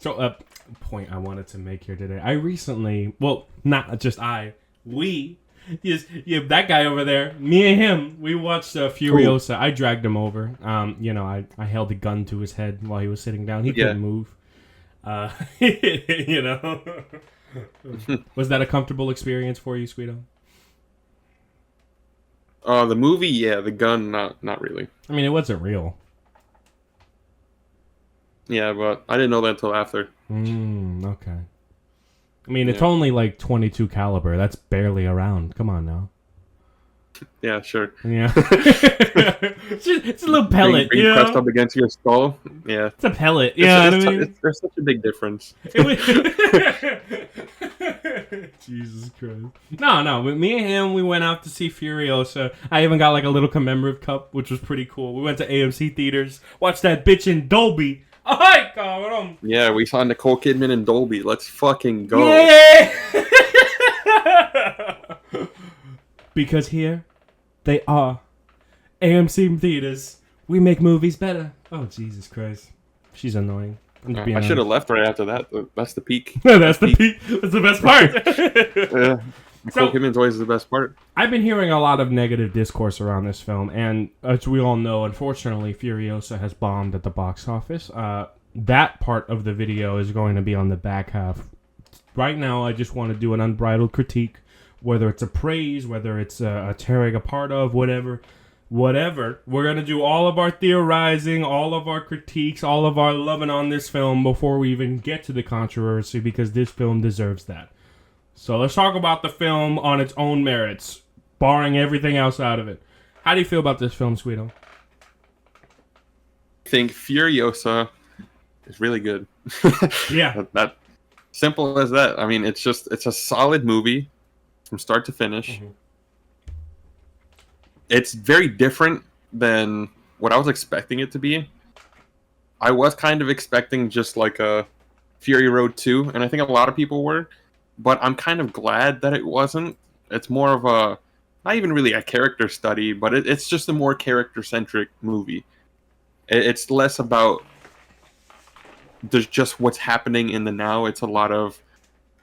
So, point I wanted to make here today. I recently, well, not just we, yes, yeah, that guy over there, me and him, we watched Furiosa. I dragged him over. I held a gun to his head while he was sitting down. He couldn't move. You know, was that a comfortable experience for you, Sweeto? The movie, yeah. The gun, not really. I mean, it wasn't real. Yeah, but I didn't know that until after. Okay. I mean, it's only like 22 caliber. That's barely around. Come on now. Yeah, sure. Yeah. it's a little pellet. Being pressed up against your skull. Yeah. It's a pellet. Yeah, there's such a big difference. Jesus Christ. No. With me and him, we went out to see Furiosa. I even got like a little commemorative cup, which was pretty cool. We went to AMC theaters, watched that bitch in Dolby. Ay, cabrón. Yeah, we saw Nicole Kidman in Dolby. Let's fucking go. Yeah! Because here, they are. AMC theaters. We make movies better. Oh, Jesus Christ. She's annoying. I should have left right after that. That's the peak. That's the peak. That's the best part. Yeah. Nicole Kidman's always the best part. I've been hearing a lot of negative discourse around this film, and as we all know, unfortunately, Furiosa has bombed at the box office. That part of the video is going to be on the back half. Right now, I just want to do an unbridled critique, whether it's a praise, whether it's a tearing apart of, whatever. We're going to do all of our theorizing, all of our critiques, all of our loving on this film before we even get to the controversy, because this film deserves that. So let's talk about the film on its own merits, barring everything else out of it. How do you feel about this film, Sweeto? I think Furiosa is really good. Yeah. That simple as that. I mean, it's a solid movie from start to finish. Mm-hmm. It's very different than what I was expecting it to be. I was kind of expecting just like a Fury Road 2, and I think a lot of people were. But I'm kind of glad that it wasn't. It's more of a, not even really a character study, but it's just a more character-centric movie. It's less about just what's happening in the now. It's a lot of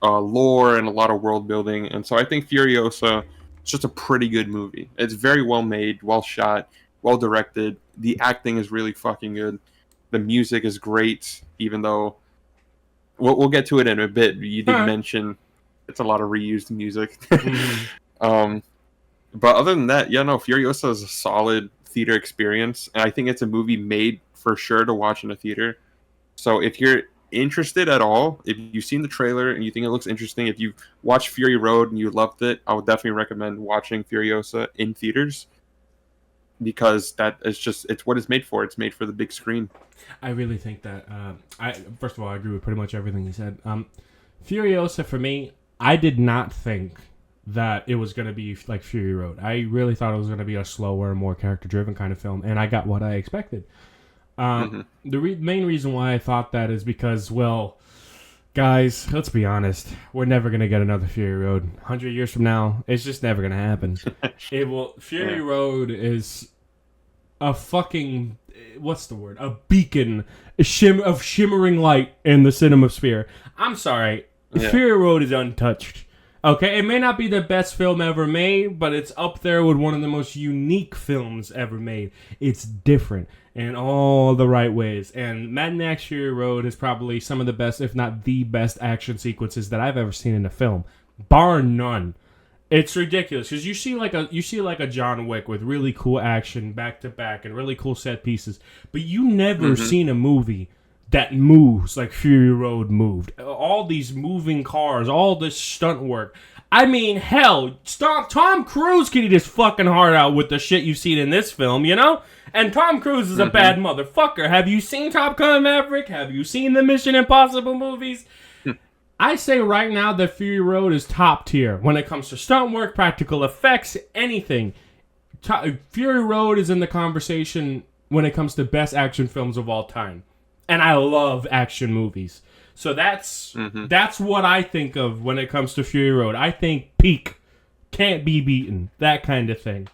lore and a lot of world building. And so I think Furiosa is just a pretty good movie. It's very well made, well shot, well directed. The acting is really fucking good. The music is great, even though we'll get to it in a bit. You did mention it's a lot of reused music. But other than that, Furiosa is a solid theater experience. And I think it's a movie made for sure to watch in a theater. So if you're interested at all, if you've seen the trailer and you think it looks interesting, if you watched Fury Road and you loved it, I would definitely recommend watching Furiosa in theaters. Because it's what it's made for. It's made for the big screen. I really think that, first of all, I agree with pretty much everything you said. Furiosa, for me, I did not think that it was going to be like Fury Road. I really thought it was going to be a slower, more character-driven kind of film, and I got what I expected. The main reason why I thought that is because, well, guys, let's be honest. We're never going to get another Fury Road. 100 years from now, it's just never going to happen. Fury Road is a fucking, what's the word? A beacon of shimmering light in the cinema sphere. I'm sorry. Yeah. Fury Road is untouched. Okay, it may not be the best film ever made, but it's up there with one of the most unique films ever made. It's different in all the right ways. And Mad Max Fury Road is probably some of the best, if not the best, action sequences that I've ever seen in a film, bar none. It's ridiculous because you see like a John Wick with really cool action back to back and really cool set pieces, but you never seen a movie that moves like Fury Road moved. All these moving cars, all this stunt work. I mean, hell, Tom Cruise can eat his fucking heart out with the shit you've seen in this film, you know? And Tom Cruise is a bad motherfucker. Have you seen Top Gun Maverick? Have you seen the Mission Impossible movies? I say right now that Fury Road is top tier when it comes to stunt work, practical effects, anything. Fury Road is in the conversation when it comes to best action films of all time. And I love action movies. So that's what I think of when it comes to Fury Road. I think peak, can't be beaten, that kind of thing.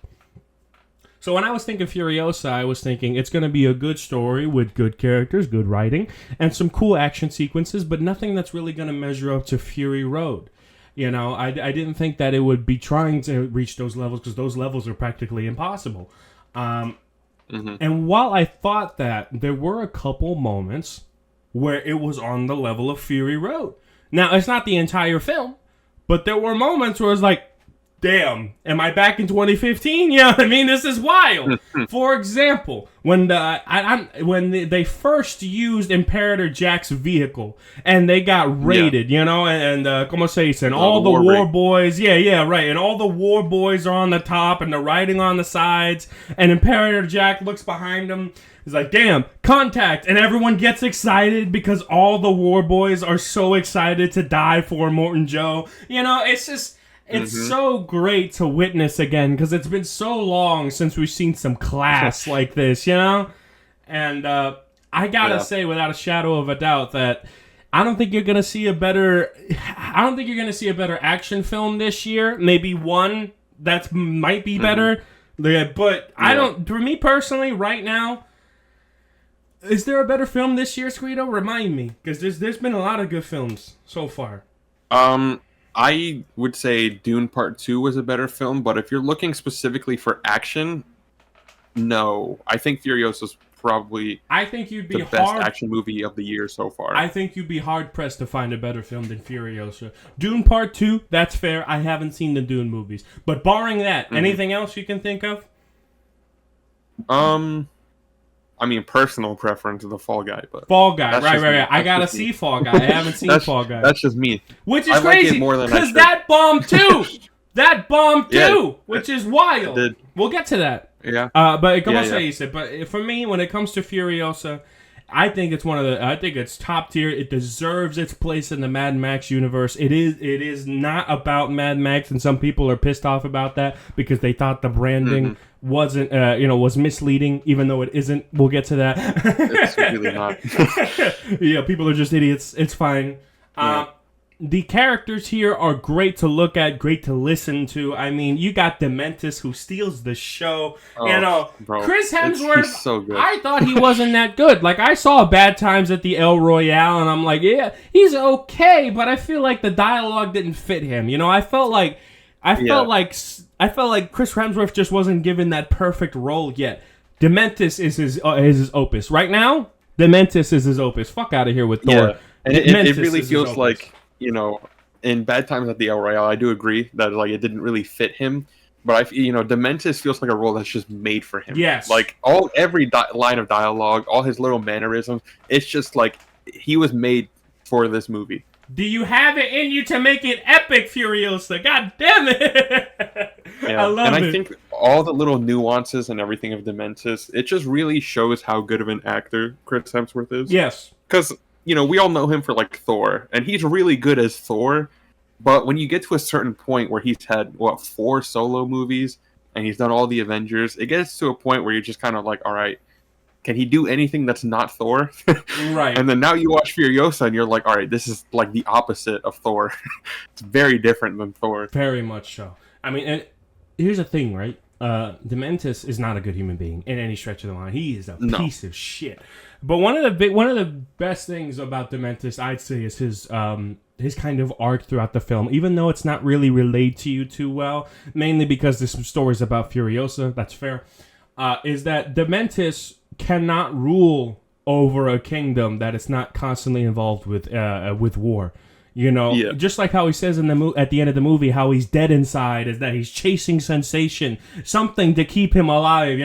So when I was thinking Furiosa, I was thinking it's going to be a good story with good characters, good writing, and some cool action sequences, but nothing that's really going to measure up to Fury Road. You know, I didn't think that it would be trying to reach those levels because those levels are practically impossible. And while I thought that, there were a couple moments where it was on the level of Fury Road. Now, it's not the entire film, but there were moments where it's like, damn, am I back in 2015? You know what I mean? This is wild. For example, when they first used Imperator Jack's vehicle and they got raided, you know, and como se dice, and all the war boys, right, and all the war boys are on the top and they're riding on the sides, and Imperator Jack looks behind him. He's like, damn, contact! And everyone gets excited because all the war boys are so excited to die for Morton Joe. You know, it's just... It's so great to witness again because it's been so long since we've seen some class like this, you know? And I gotta say, without a shadow of a doubt, that I don't think you're gonna see a better action film this year. Maybe one that might be better, but I don't. For me personally, right now, is there a better film this year, Squeedo? Remind me, because there's been a lot of good films so far. I would say Dune Part 2 was a better film, but if you're looking specifically for action, no. I think Furiosa's probably the best action movie of the year so far. I think you'd be hard-pressed to find a better film than Furiosa. Dune Part 2, that's fair. I haven't seen the Dune movies. But barring that, anything else you can think of? I mean, personal preference of the Fall Guy, but Fall Guy, right. I gotta see Fall Guy. I haven't seen Fall Guy. That's just me. Which is crazy, because that bombed too, which is wild. We'll get to that. Yeah. But como se dice, but for me, when it comes to Furiosa, I think it's top tier. It deserves its place in the Mad Max universe. It is not about Mad Max, and some people are pissed off about that because they thought the branding wasn't, was misleading, even though it isn't. We'll get to that. It's really not. Yeah, people are just idiots. It's fine. The characters here are great to look at, great to listen to. I mean, you got Dementis, who steals the show. Bro, Chris Hemsworth, he's so good. I thought he wasn't that good. Like, I saw Bad Times at the El Royale, and I'm like, yeah, he's okay, but I feel like the dialogue didn't fit him. You know, I felt like Chris Hemsworth just wasn't given that perfect role yet. Dementis is his opus. Right now, Dementis is his opus. Fuck out of here with Thor. Yeah, and it really feels like, you know, in Bad Times at the El Royale, I do agree that like it didn't really fit him, but Dementis feels like a role that's just made for him. Yes, like every line of dialogue, all his little mannerisms, it's just like he was made for this movie. Do you have it in you to make it epic, Furiosa? God damn it! Yeah. I love it. And I think all the little nuances and everything of Dementis, it just really shows how good of an actor Chris Hemsworth is. Yes, because we all know him for like Thor, and he's really good as Thor. But when you get to a certain point where he's had 4 solo movies and he's done all the Avengers, it gets to a point where you're just kind of like, all right, can he do anything that's not Thor? Right. And then now you watch Furiosa and you're like, all right, this is like the opposite of Thor. It's very different than Thor. Very much so. I mean, and here's the thing, right? Dementis is not a good human being in any stretch of the line. He is a piece of shit. But one of the best things about Dementis, I'd say, is his kind of arc throughout the film. Even though it's not really relayed to you too well, mainly because this story is about Furiosa. That's fair. Is that Dementis cannot rule over a kingdom that is not constantly involved with war. Just like how he says at the end of the movie, how he's dead inside, is that he's chasing sensation, something to keep him alive.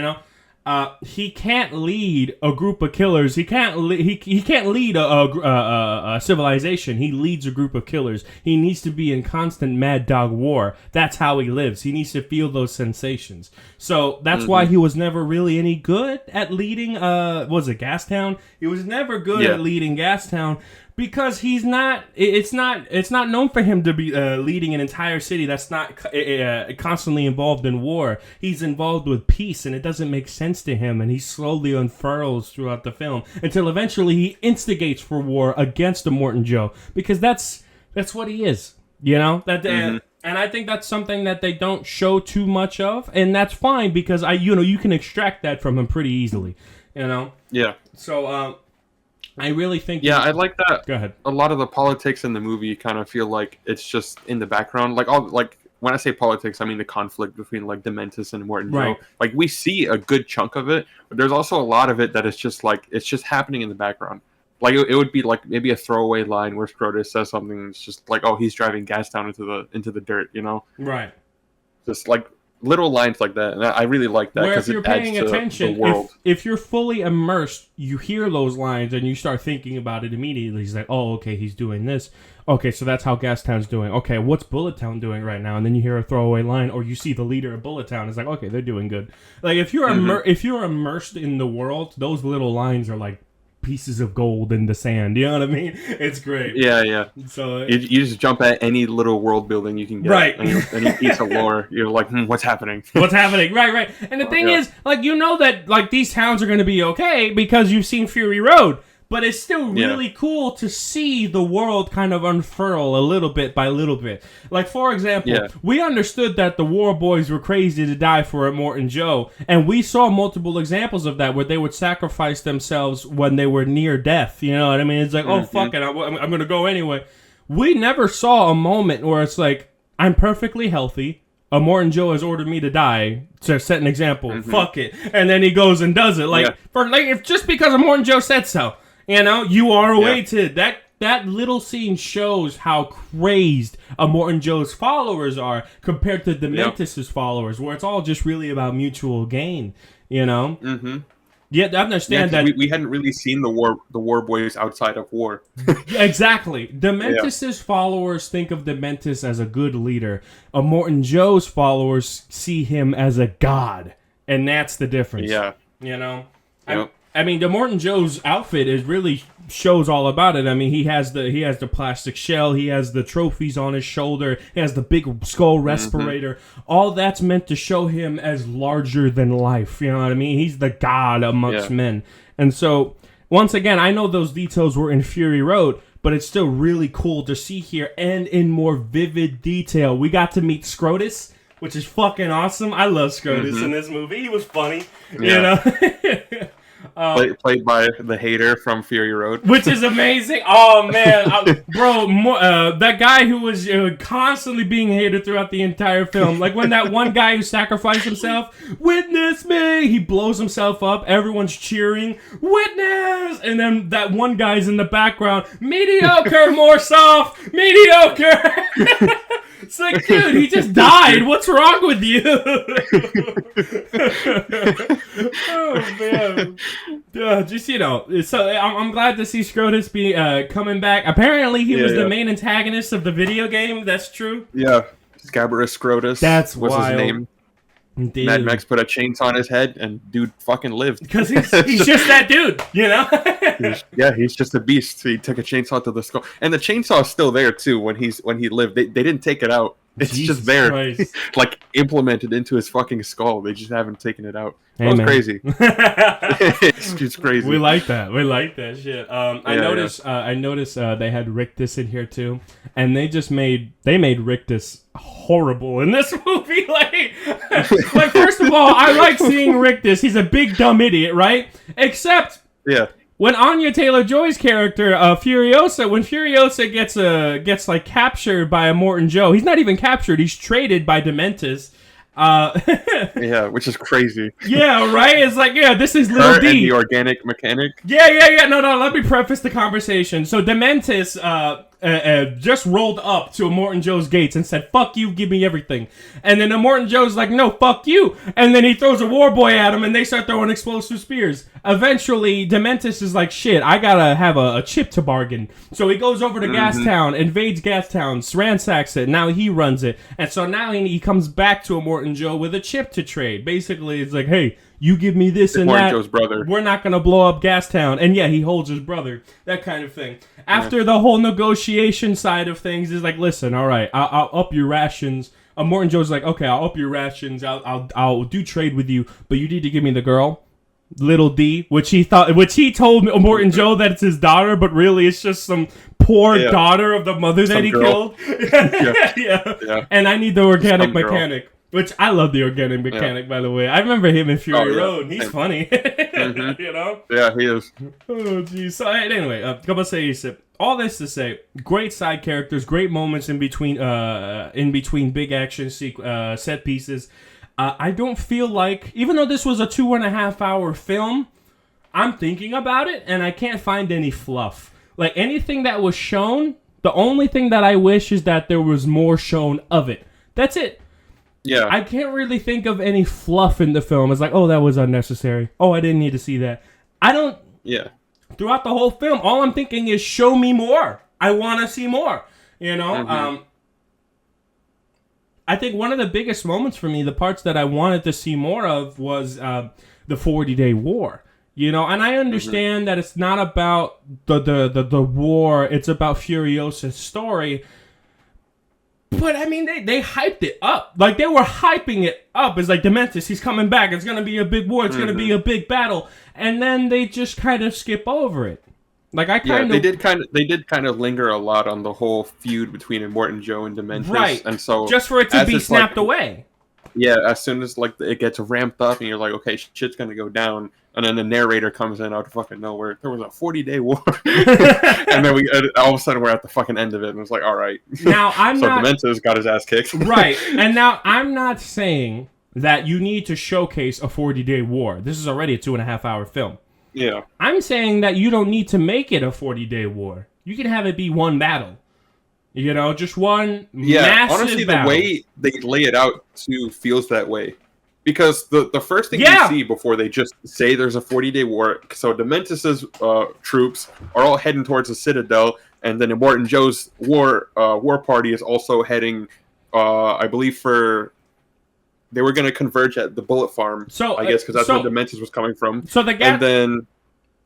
He can't lead a group of killers. He can't lead a civilization. He leads a group of killers. He needs to be in constant mad dog war. That's how he lives. He needs to feel those sensations. So that's why he was never really any good at leading. Gastown? He was never good at leading Gastown. Because he's not, it's not known for him to be leading an entire city that's not constantly involved in war. He's involved with peace, and it doesn't make sense to him. And he slowly unfurls throughout the film until eventually he instigates for war against the Morton Joe, because that's what he is. And I think that's something that they don't show too much of, and that's fine because you can extract that from him pretty easily, you know. Yeah. So I really think. Yeah, I like that. Go ahead. A lot of the politics in the movie kind of feel like it's just in the background. Like when I say politics, I mean the conflict between like Dementis and Morton Right. Joe. Like we see a good chunk of it, but there's also a lot of it that is just like it's just happening in the background. Like it would be like maybe a throwaway line where Scrotus says something that's just like, "Oh, he's driving gas down into the dirt," you know? Right. Just like little lines like that, and I really like that Where if because you're it adds paying to attention, the world. if you're fully immersed, you hear those lines and you start thinking about it immediately. He's like, oh, okay, he's doing this. Okay, so that's how Gastown's doing. Okay, what's Bullet Town doing right now? And then you hear a throwaway line, or you see the leader of Bullet Town. It's like, okay, they're doing good. Like if you're if you're immersed in the world, those little lines are like pieces of gold in the sand. You know what I mean? It's great. Yeah. So You just jump at any little world building you can get. Right. Any piece of lore. You're like, what's happening? What's happening? Right. And the thing is, like, you know that like these towns are going to be okay because you've seen Fury Road. But it's still really cool to see the world kind of unfurl a little bit by little bit. Like, for example, we understood that the War Boys were crazy to die for Morton Joe, and we saw multiple examples of that where they would sacrifice themselves when they were near death. You know what I mean? It's like, oh, fuck it, I'm going to go anyway. We never saw a moment where it's like, I'm perfectly healthy. Morton Joe has ordered me to die to set an example. Fuck it. And then he goes and does it. Like, if just because Morton Joe said so. You know, you are awaited. That little scene shows how crazed Morton Joe's followers are compared to Dementis' followers, where it's all just really about mutual gain. You know. Mm-hmm. Yeah, I understand that we hadn't really seen the war boys outside of war. Exactly. Dementis' followers think of Dementis as a good leader. Morton Joe's followers see him as a god, and that's the difference. Yeah. You know. Yep. I mean, the Morton Joe's outfit really shows all about it. I mean, he has the plastic shell, he has the trophies on his shoulder, he has the big skull respirator. All that's meant to show him as larger than life. You know what I mean? He's the god amongst men. And so, once again, I know those details were in Fury Road, but it's still really cool to see here and in more vivid detail. We got to meet Scrotus, which is fucking awesome. I love Scrotus in this movie. He was funny. You know? Played by the hater from Fury Road, which is amazing. Oh man, bro, that guy who was constantly being hated throughout the entire film. Like when that one guy who sacrificed himself, witness me, he blows himself up. Everyone's cheering, witness, and then that one guy's in the background, mediocre, more soft, mediocre. It's like, dude, he just died. What's wrong with you? Oh man. Just so I'm glad to see Scrotus be coming back. Apparently, he was the main antagonist of the video game. That's true. Yeah, Scabrous Scrotus. That's was wild. His name. Dude. Mad Max put a chainsaw on his head, and dude fucking lived. Because he's just that dude, you know. He's just a beast. He took a chainsaw to the skull, and the chainsaw is still there too. When he lived, they didn't take it out. It's Jesus just there, Christ. like implemented into his fucking skull. They just haven't taken it out. Hey, that was man. Crazy. It's just crazy. We like that. We like that shit. I noticed they had Rictus in here too, and they made Rictus horrible in this movie. Like first of all, I like seeing Rictus. He's a big dumb idiot, right? Except when Anya Taylor-Joy's character, Furiosa, when Furiosa gets like captured by a Morton Joe, he's not even captured. He's traded by Dementis. Which is crazy. Yeah, right? It's like, this is Little Her D. And the organic mechanic. Yeah. No, let me preface the conversation. So Dementis just rolled up to a Morton Joe's gates and said, fuck you, give me everything. And then the Morton Joe's like, no, fuck you. And then he throws a war boy at him and they start throwing explosive spears. Eventually, Dementis is like, shit, I gotta have a chip to bargain. So he goes over to Gastown, invades Gastown, ransacks it, now he runs it. And so now he comes back to a Morton Joe with a chip to trade. Basically, it's like, hey, you give me this and Morton that. Joe's brother. We're not going to blow up Gastown. And yeah, he holds his brother. That kind of thing. After the whole negotiation side of things, is like, listen, all right, I'll up your rations. Morton Joe's like, okay, I'll up your rations. I'll do trade with you, but you need to give me the girl. Little D, which he told Morton Joe that it's his daughter, but really it's just some poor daughter of the mother that he killed. Yeah. And I need the organic mechanic, which I love the organic mechanic, by the way. I remember him in Fury Road. He's funny. You know? Yeah, he is. Oh, geez. So, anyway, como se dice? All this to say, great side characters, great moments in between big action set pieces. I don't feel like, even though this was a 2.5 hour film, I'm thinking about it and I can't find any fluff. Like anything that was shown, the only thing that I wish is that there was more shown of it. That's it. Yeah. I can't really think of any fluff in the film. It's like, oh, that was unnecessary. Oh, I didn't need to see that. I don't. Yeah. Throughout the whole film, all I'm thinking is show me more. I want to see more. You know? Mm-hmm. I think one of the biggest moments for me, the parts that I wanted to see more of, was the 40-day war. You know, and I understand that it's not about the war; it's about Furiosa's story. But I mean, they hyped it up. Like they were hyping it up. It's like Dementis, he's coming back. It's gonna be a big war. It's gonna be a big battle. And then they just kind of skip over it. Like they did kind of linger a lot on the whole feud between Immortan Joe and Dementis, right? And so just for it to be snapped away. Yeah, as soon as like it gets ramped up and you're like, okay, shit's gonna go down, and then the narrator comes in out of fucking nowhere. There was a 40-day war, and then all of a sudden we're at the fucking end of it, and it's like, all right. Now I'm so not. Dementis got his ass kicked. Right, and now I'm not saying that you need to showcase a 40-day war. This is already a 2.5 hour film. Yeah. I'm saying that you don't need to make it a 40-day war. You can have it be one battle. You know, just one massive honestly, battle. The way they lay it out too feels that way. Because the first thing you see before they just say there's a 40-day war, so Dementis' troops are all heading towards the Citadel, and then Immortan Joe's war party is also heading, I believe, they were going to converge at the Bullet Farm, so, I guess, because that's where Dementis was coming from. So and then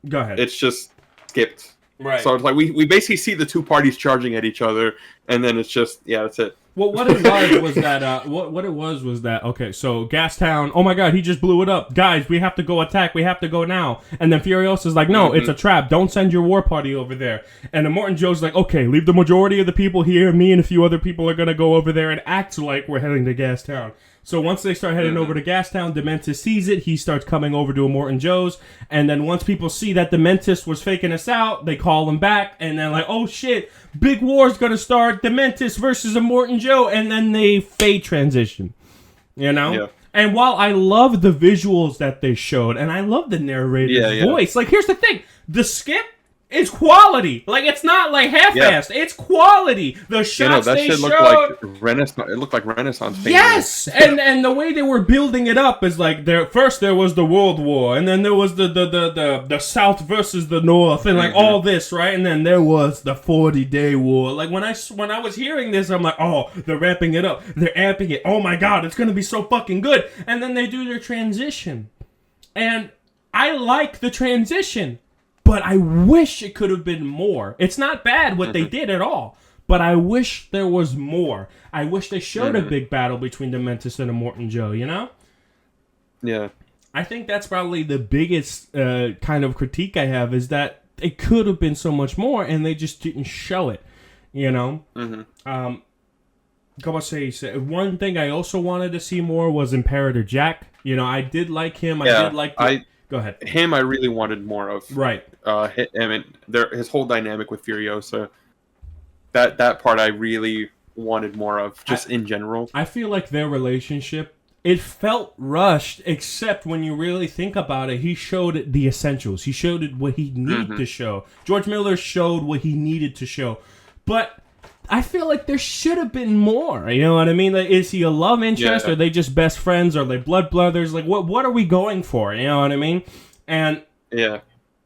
go ahead. It's just skipped. Right. So it's like we basically see the two parties charging at each other, and then it's just that's it. Well, what it was that what it was that okay, so Gastown, oh my god, he just blew it up. Guys, we have to go attack. We have to go now. And then Furiosa's like, no, it's a trap. Don't send your war party over there. And then Morton Joe's like, okay, leave the majority of the people here. Me and a few other people are gonna go over there and act like we're heading to Gastown. So once they start heading over to Gastown, Dementis sees it. He starts coming over to Immortan Joe's. And then once people see that Dementis was faking us out, they call him back. And then like, oh shit, big war's going to start. Dementis versus Immortan Joe. And then they fade transition. You know? Yeah. And while I love the visuals that they showed, and I love the narrator's voice, like here's the thing. The skip is quality. Like it's not like half-assed. Yeah. It's quality. The shots that they shit showed. It looked like Renaissance painting. Yes, and the way they were building it up is like first there was the World War, and then there was the South versus the North, and like all this, right? And then there was the 40-day war. Like when I was hearing this, I'm like, oh, they're ramping it up. They're amping it. Oh my god, it's gonna be so fucking good. And then they do their transition, and I like the transition. But I wish it could have been more. It's not bad what they did at all. But I wish there was more. I wish they showed a big battle between Dementis and Immortan Joe, you know? Yeah. I think that's probably the biggest kind of critique I have is that it could have been so much more and they just didn't show it, you know? Como se dice? One thing I also wanted to see more was Imperator Jack. You know, I did like him. I did like Go ahead. Him, I really wanted more of. Right. I mean, his whole dynamic with Furiosa, that part I really wanted more of, just in general. I feel like their relationship, it felt rushed, except when you really think about it, he showed the essentials. He showed what he needed to show. George Miller showed what he needed to show. But I feel like there should have been more. You know what I mean? Like, is he a love interest? Are they just best friends? Are they blood brothers? Like, what are we going for? You know what I mean? And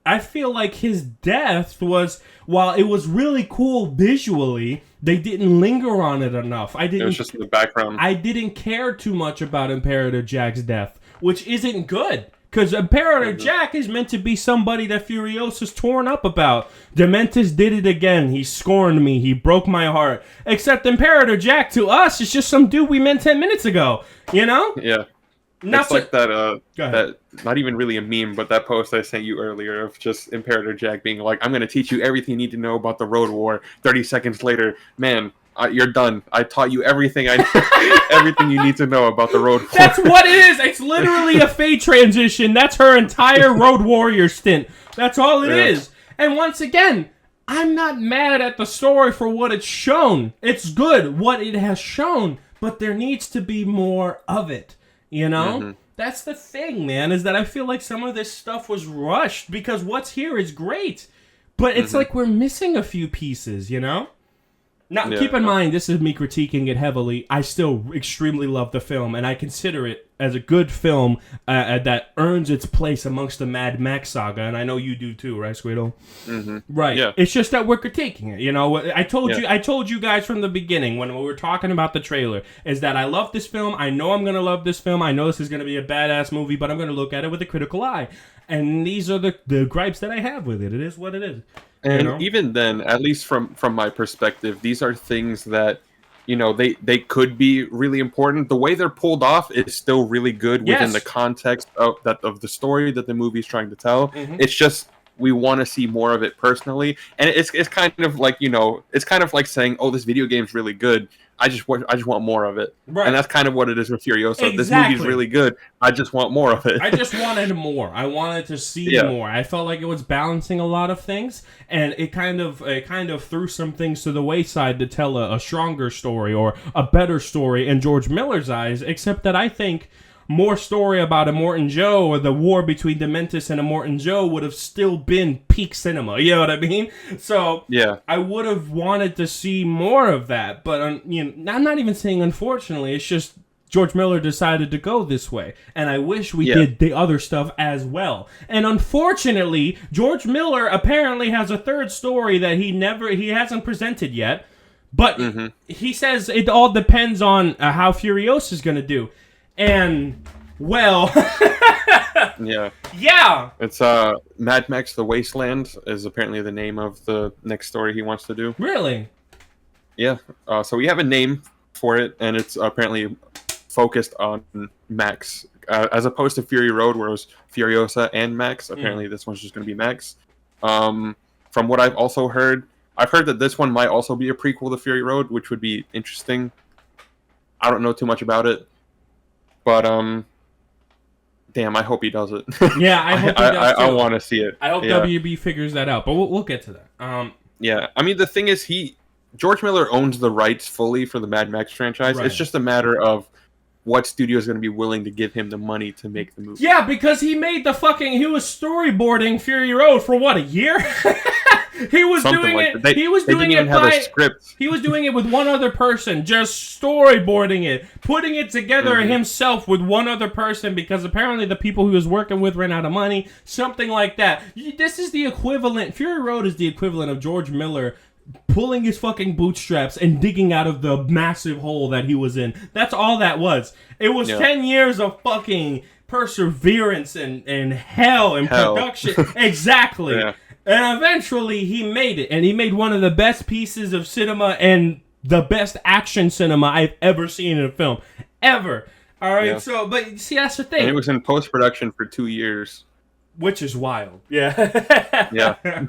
I feel like his death was, while it was really cool visually, they didn't linger on it enough. It was just in the background. I didn't care too much about Imperator Jack's death, which isn't good. Because Imperator Jack is meant to be somebody that Furiosa's torn up about. Dementis did it again. He scorned me. He broke my heart. Except Imperator Jack, to us, is just some dude we met 10 minutes ago. You know? Yeah. It's like that Go ahead. that not even really a meme, but that post I sent you earlier of just Imperator Jack being like, "I'm going to teach you everything you need to know about the Road War." 30 seconds later, man, you're done. I taught you everything everything you need to know about the Road War. That's what it is. It's literally a fade transition. That's her entire Road Warrior stint. That's all it is. And once again, I'm not mad at the story for what it's shown. It's good what it has shown, but there needs to be more of it. You know? Mm-hmm. That's the thing, man, is that I feel like some of this stuff was rushed because what's here is great. But it's like we're missing a few pieces, you know? Now, keep in mind, this is me critiquing it heavily. I still extremely love the film, and I consider it as a good film that earns its place amongst the Mad Max saga, and I know you do too, right, Squidle? Mm-hmm. Right. Yeah. It's just that we're critiquing it. You know, I told you guys from the beginning when we were talking about the trailer is that I love this film. I know I'm gonna love this film. I know this is gonna be a badass movie, but I'm gonna look at it with a critical eye. And these are the gripes that I have with it. It is what it is. And even then, at least from my perspective, these are things that, you know, they could be really important. The way they're pulled off is still really good within the context of the story that the movie's trying to tell. Mm-hmm. It's just we want to see more of it personally, and it's kind of like, you know, it's kind of like saying, oh, this video game's really good. I just want more of it. Right. And that's kind of what it is with Furiosa. Exactly. This movie's really good. I just want more of it. I just wanted more. I wanted to see more. I felt like it was balancing a lot of things, and it kind of threw some things to the wayside to tell a stronger story or a better story in George Miller's eyes, except that I think more story about Immortan Joe or the war between Dementis and Immortan Joe would have still been peak cinema. You know what I mean? So I would have wanted to see more of that. But you know, I'm not even saying unfortunately. It's just George Miller decided to go this way. And I wish we did the other stuff as well. And unfortunately, George Miller apparently has a third story that he hasn't presented yet. But he says it all depends on how Furiosa is going to do. And, well... yeah. It's Mad Max The Wasteland is apparently the name of the next story he wants to do. Really? Yeah. So we have a name for it, and it's apparently focused on Max. As opposed to Fury Road, where it was Furiosa and Max. Apparently this one's just going to be Max. From what I've also heard, I've heard that this one might also be a prequel to Fury Road, which would be interesting. I don't know too much about it. But, damn, I hope he does it. Yeah, I hope he does too. I want to see it. I hope WB figures that out, but we'll get to that. Yeah, I mean, the thing is, George Miller owns the rights fully for the Mad Max franchise. Right. It's just a matter of what studio is going to be willing to give him the money to make the movie. Yeah, because he was storyboarding Fury Road for what, a year? He was Something doing like it. They was doing didn't it even by have a script. He was doing it with one other person, just storyboarding it, putting it together himself with one other person because apparently the people he was working with ran out of money, something like that. This is the equivalent. Fury Road is the equivalent of George Miller pulling his fucking bootstraps and digging out of the massive hole that he was in. That's all that was. It was 10 years of fucking perseverance and hell and production. Exactly. Yeah. And eventually he made it. And he made one of the best pieces of cinema and the best action cinema I've ever seen in a film. Ever. All right. Yeah. So, but see, that's the thing. And it was in post-production for 2 years. Which is wild. Yeah. Yeah.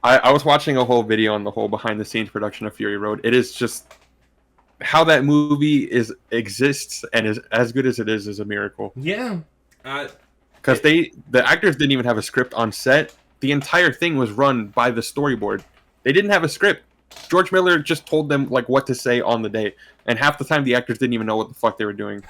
I was watching a whole video on the whole behind-the-scenes production of Fury Road. It is just... how that movie exists and is as good as it is a miracle. Yeah. Because the actors didn't even have a script on set. The entire thing was run by the storyboard. They didn't have a script. George Miller just told them like what to say on the day, and half the time the actors didn't even know what the fuck they were doing.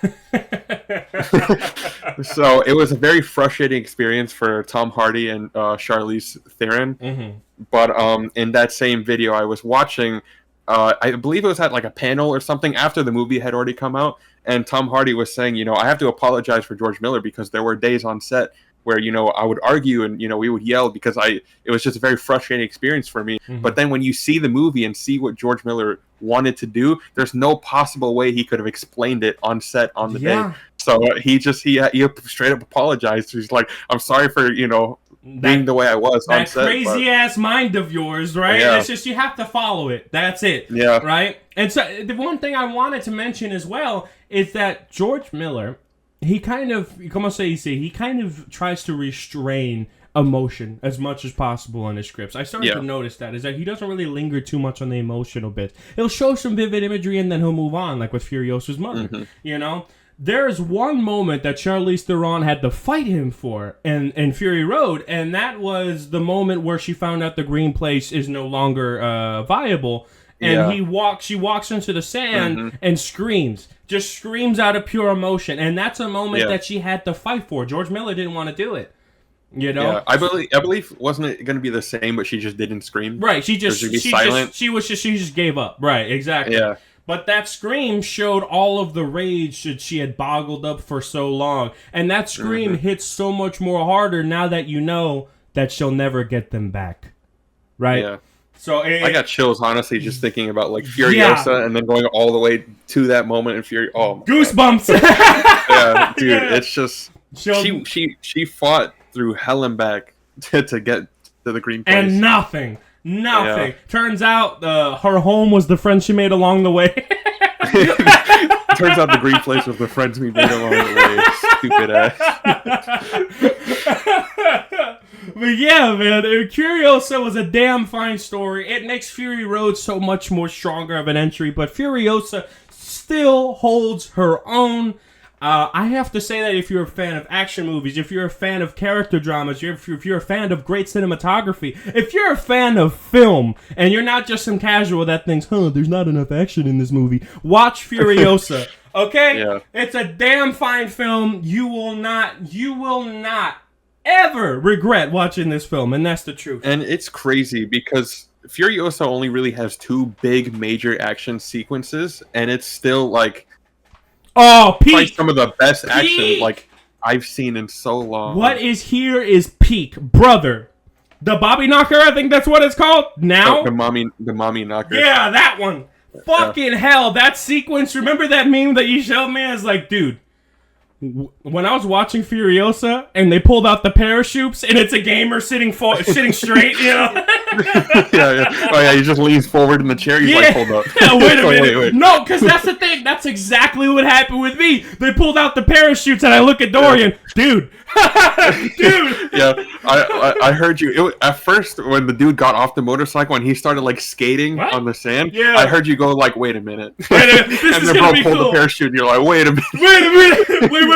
So it was a very frustrating experience for Tom Hardy and Charlize Theron. Mm-hmm. But in that same video I was watching, I believe it was at like a panel or something after the movie had already come out, and Tom Hardy was saying, you know, I have to apologize for George Miller because there were days on set where, you know, I would argue and, you know, we would yell because it was just a very frustrating experience for me. Mm-hmm. But then when you see the movie and see what George Miller wanted to do, there's no possible way he could have explained it on set on the day. So he straight up apologized. He's like, I'm sorry for, you know, being the way I was on set. That crazy ass mind of yours, right? Yeah. It's just you have to follow it. That's it. Yeah. Right? And so the one thing I wanted to mention as well is that George Miller, he kind of, como se dice, he kind of tries to restrain emotion as much as possible in his scripts. I started to notice that, is that he doesn't really linger too much on the emotional bits. He'll show some vivid imagery and then he'll move on, like with Furiosa's mother, you know? There's one moment that Charlize Theron had to fight him for in Fury Road, and that was the moment where she found out the green place is no longer viable, and she walks into the sand and screams. Just screams out of pure emotion, and that's a moment that she had to fight for. George Miller didn't want to do it. You know, yeah, I believe wasn't it going to be the same, but she just didn't scream. Right, she just gave up. Right, exactly. Yeah. But that scream showed all of the rage that she had boggled up for so long, and that scream hits so much more harder now that you know that she'll never get them back. Right. Yeah. So I got chills, honestly, just thinking about like Furiosa and then going all the way to that moment in Fury. Oh, goosebumps! Yeah, dude, it's just she fought through hell and back to get to the green place, and nothing. Yeah. Turns out her home was the friends she made along the way. Turns out the green place was the friends we made along the way. Stupid ass. But yeah, man, Furiosa was a damn fine story. It makes Fury Road so much more stronger of an entry, but Furiosa still holds her own. I have to say that if you're a fan of action movies, if you're a fan of character dramas, if you're a fan of great cinematography, if you're a fan of film, and you're not just some casual that thinks, there's not enough action in this movie, watch Furiosa, okay? Yeah. It's a damn fine film. You will not ever regret watching this film, and that's the truth. And it's crazy because Furiosa only really has 2 big major action sequences, and it's still like... Oh, peak! Some of the best action like I've seen in so long. What is here is peak, brother. The Bobby Knocker, I think that's what it's called now. The mommy knocker. Yeah, that one. Fucking hell, that sequence. Remember that meme that you showed me? I was like, dude. When I was watching Furiosa and they pulled out the parachutes and it's a gamer sitting straight, you know? yeah. Oh yeah, he just leans forward in the chair. He's like, hold up. Yeah, wait a minute. Wait. No, because that's the thing. That's exactly what happened with me. They pulled out the parachutes and I look at Dorian, dude. Dude. Yeah, I heard you. At first, when the dude got off the motorcycle and he started like skating on the sand, I heard you go like, wait a minute. And then bro pulled the parachute and you're like, wait a minute. Wait a minute. Wait.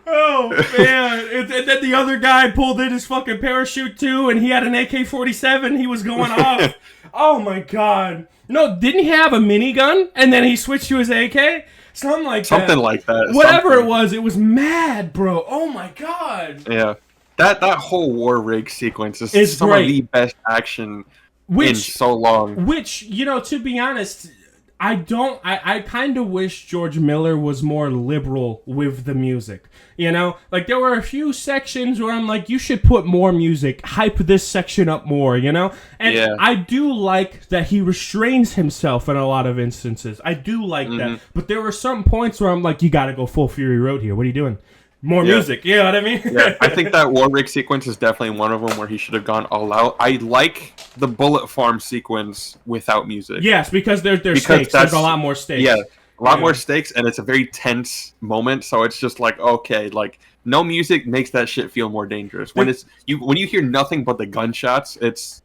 Oh man! And then the other guy pulled in his fucking parachute too, and he had an AK-47. He was going off. Oh my god! No, didn't he have a minigun and then he switched to his AK? Something like that. Whatever it was mad, bro. Oh my god. Yeah, that whole war rig sequence is some of the best action in so long. Which, you know, to be honest, I kind of wish George Miller was more liberal with the music. You know, like there were a few sections where I'm like, you should put more music, hype this section up more, you know? And I do like that he restrains himself in a lot of instances. I do like that. But there were some points where I'm like, you gotta go full Fury Road here. What are you doing? More music, you know what I mean? Yeah, I think that war rig sequence is definitely one of them where he should have gone all out. I like the bullet farm sequence without music. Yes, because there's stakes. There's a lot more stakes. Yeah, a lot more stakes, and it's a very tense moment. So it's just like, okay, like no music makes that shit feel more dangerous. When you hear nothing but the gunshots, it's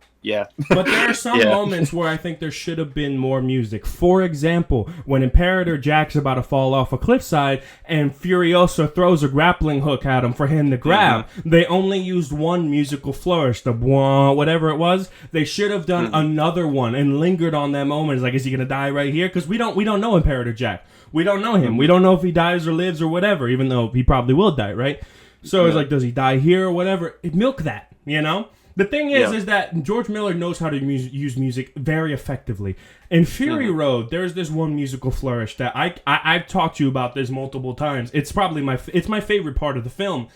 But there are some moments where I think there should have been more music. For example, when Imperator Jack's about to fall off a cliffside and Furiosa throws a grappling hook at him for him to grab, they only used one musical flourish, the whatever it was. They should have done another one and lingered on that moment. It's like, is he gonna die right here? Because we don't know Imperator Jack. We don't know him. We don't know if he dies or lives or whatever, even though he probably will die, right? So it's like, does he die here or whatever? Milk that, you know? The thing is that George Miller knows how to use music very effectively. In Fury Road, there's this one musical flourish that I've talked to you about this multiple times. It's probably my favorite part of the film.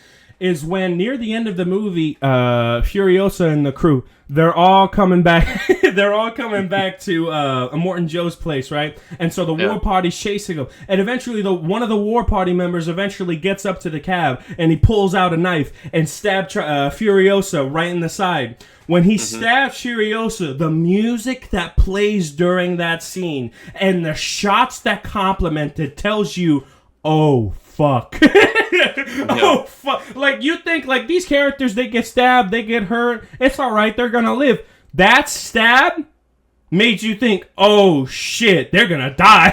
is when near the end of the movie, Furiosa and the crew, they're all coming back. They're all coming back to Immortan Joe's place, right? And so the war party's chasing them, and eventually one of the war party members eventually gets up to the cab and he pulls out a knife and stabs Furiosa right in the side. When he stabs Furiosa, the music that plays during that scene and the shots that complement it tells you, oh fuck. Oh fuck. Like, you think, like, these characters, they get stabbed, they get hurt, it's alright, they're gonna live. That stab made you think, oh shit, they're gonna die.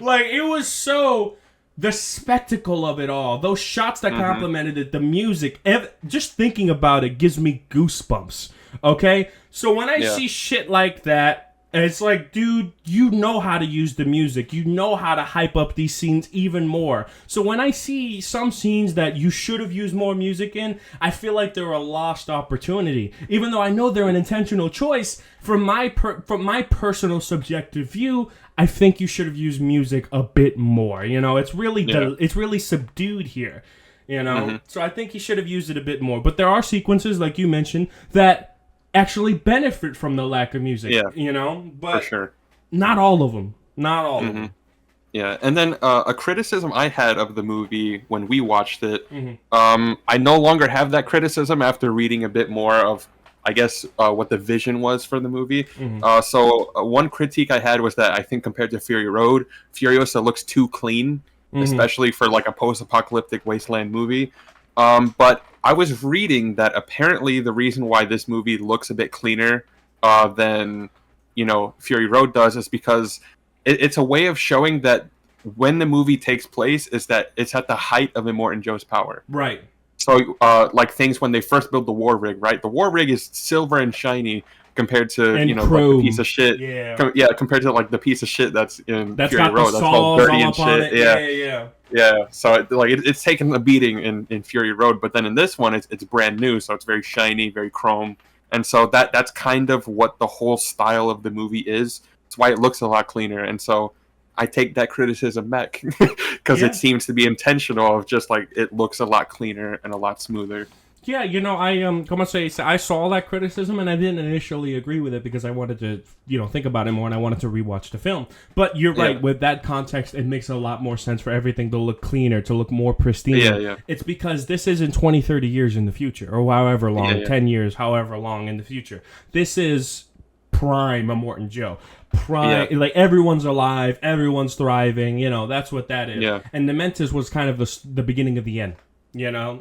Like, it was so... The spectacle of it all, those shots that complemented it, the music, just thinking about it gives me goosebumps, okay? So when I see shit like that, it's like, dude, you know how to use the music. You know how to hype up these scenes even more. So when I see some scenes that you should have used more music in, I feel like they're a lost opportunity. Even though I know they're an intentional choice, from my personal subjective view, I think you should have used music a bit more. You know, it's really it's really subdued here. You know, so I think he should have used it a bit more. But there are sequences, like you mentioned, that actually benefit from the lack of music. Yeah, you know, but for sure, not all of them. Not all of them. Yeah, and then a criticism I had of the movie when we watched it, I no longer have that criticism after reading a bit more of, I guess, what the vision was for the movie. So one critique I had was that I think compared to Fury Road, Furiosa looks too clean, especially for like a post-apocalyptic wasteland movie. But I was reading that apparently the reason why this movie looks a bit cleaner than, you know, Fury Road does is because it's a way of showing that when the movie takes place is that it's at the height of Immortan Joe's power. Right. So, like things when they first build the war rig, right? The war rig is silver and shiny compared to, and you know, chrome. like the piece of shit. Yeah. Compared to like the piece of shit that's in That's Fury got Road. the That's all dirty and shit. Yeah. Yeah, so it's taken a beating in Fury Road, but then in this one, it's brand new, so it's very shiny, very chrome, and so that's kind of what the whole style of the movie is. It's why it looks a lot cleaner, and so I take that criticism back because it seems to be intentional of just like it looks a lot cleaner and a lot smoother. Yeah, you know, I saw that criticism and I didn't initially agree with it because I wanted to, you know, think about it more and I wanted to rewatch the film. But you're right, with that context, it makes a lot more sense for everything to look cleaner, to look more pristine. Yeah. It's because this isn't 20, 30 years in the future or however long, 10 years, however long in the future. This is prime Immortan Joe. Like everyone's alive, everyone's thriving, you know, that's what that is. Yeah. And Dementis was kind of the beginning of the end. You know,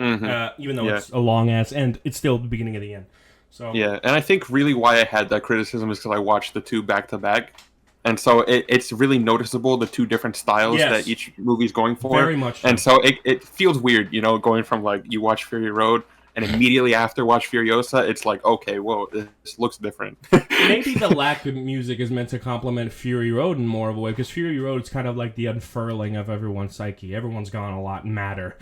even though it's a long ass end, it's still the beginning of the end. So yeah, and I think really why I had that criticism is because I watched the two back to back, and so it's really noticeable the two different styles that each movie's going for. Very much. And so it feels weird, you know, going from like you watch Fury Road and immediately after watch Furiosa, it's like, okay, whoa, this looks different. Maybe the lack of music is meant to complement Fury Road in more of a way, because Fury Road is kind of like the unfurling of everyone's psyche. Everyone's gone a lot madder.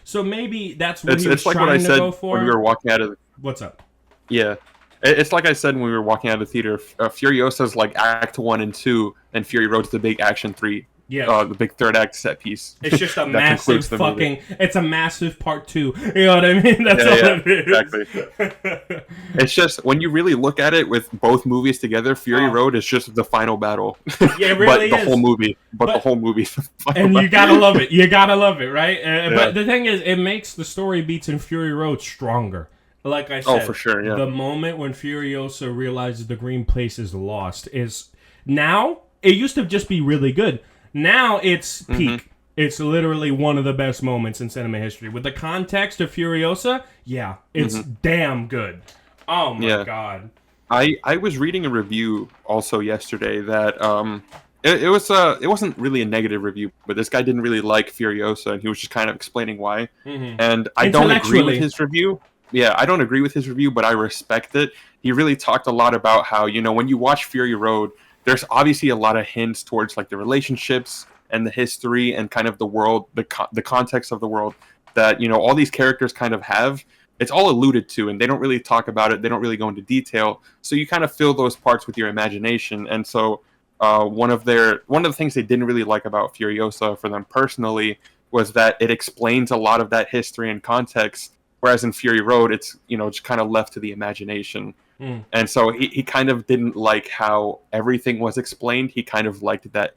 So maybe that's what he was like trying what I to said go for. when we were walking out of. What's up? Yeah. It's like I said when we were walking out of the theater, Furiosa's like Act 1 and 2, and Fury Road's the big Action 3. Yeah, the big third act set piece. It's just a massive fucking. It's a massive part 2. You know what I mean? That's all it is. Exactly. It's just when you really look at it with both movies together, Fury Road is just the final battle. Yeah, it really but the whole movie. But the whole movie. And you gotta love it. You gotta love it, right? But the thing is, it makes the story beats in Fury Road stronger. Like I said, for sure. Yeah. The moment when Furiosa realizes the green place is lost is now. It used to just be really good. Now it's peak. It's literally one of the best moments in cinema history. With the context of Furiosa, it's damn good. Oh my god. I was reading a review also yesterday that it wasn't really a negative review, but this guy didn't really like Furiosa and he was just kind of explaining why. And I don't agree with his review. Yeah, I don't agree with his review, but I respect it. He really talked a lot about how, you know, when you watch Fury Road, there's obviously a lot of hints towards like the relationships and the history and kind of the world, the context of the world that, you know, all these characters kind of have. It's all alluded to, and they don't really talk about it. They don't really go into detail. So you kind of fill those parts with your imagination. And so one of the things they didn't really like about Furiosa for them personally was that it explains a lot of that history and context, whereas in Fury Road, it's, just kind of left to the imagination. And so he kind of didn't like how everything was explained. He kind of liked that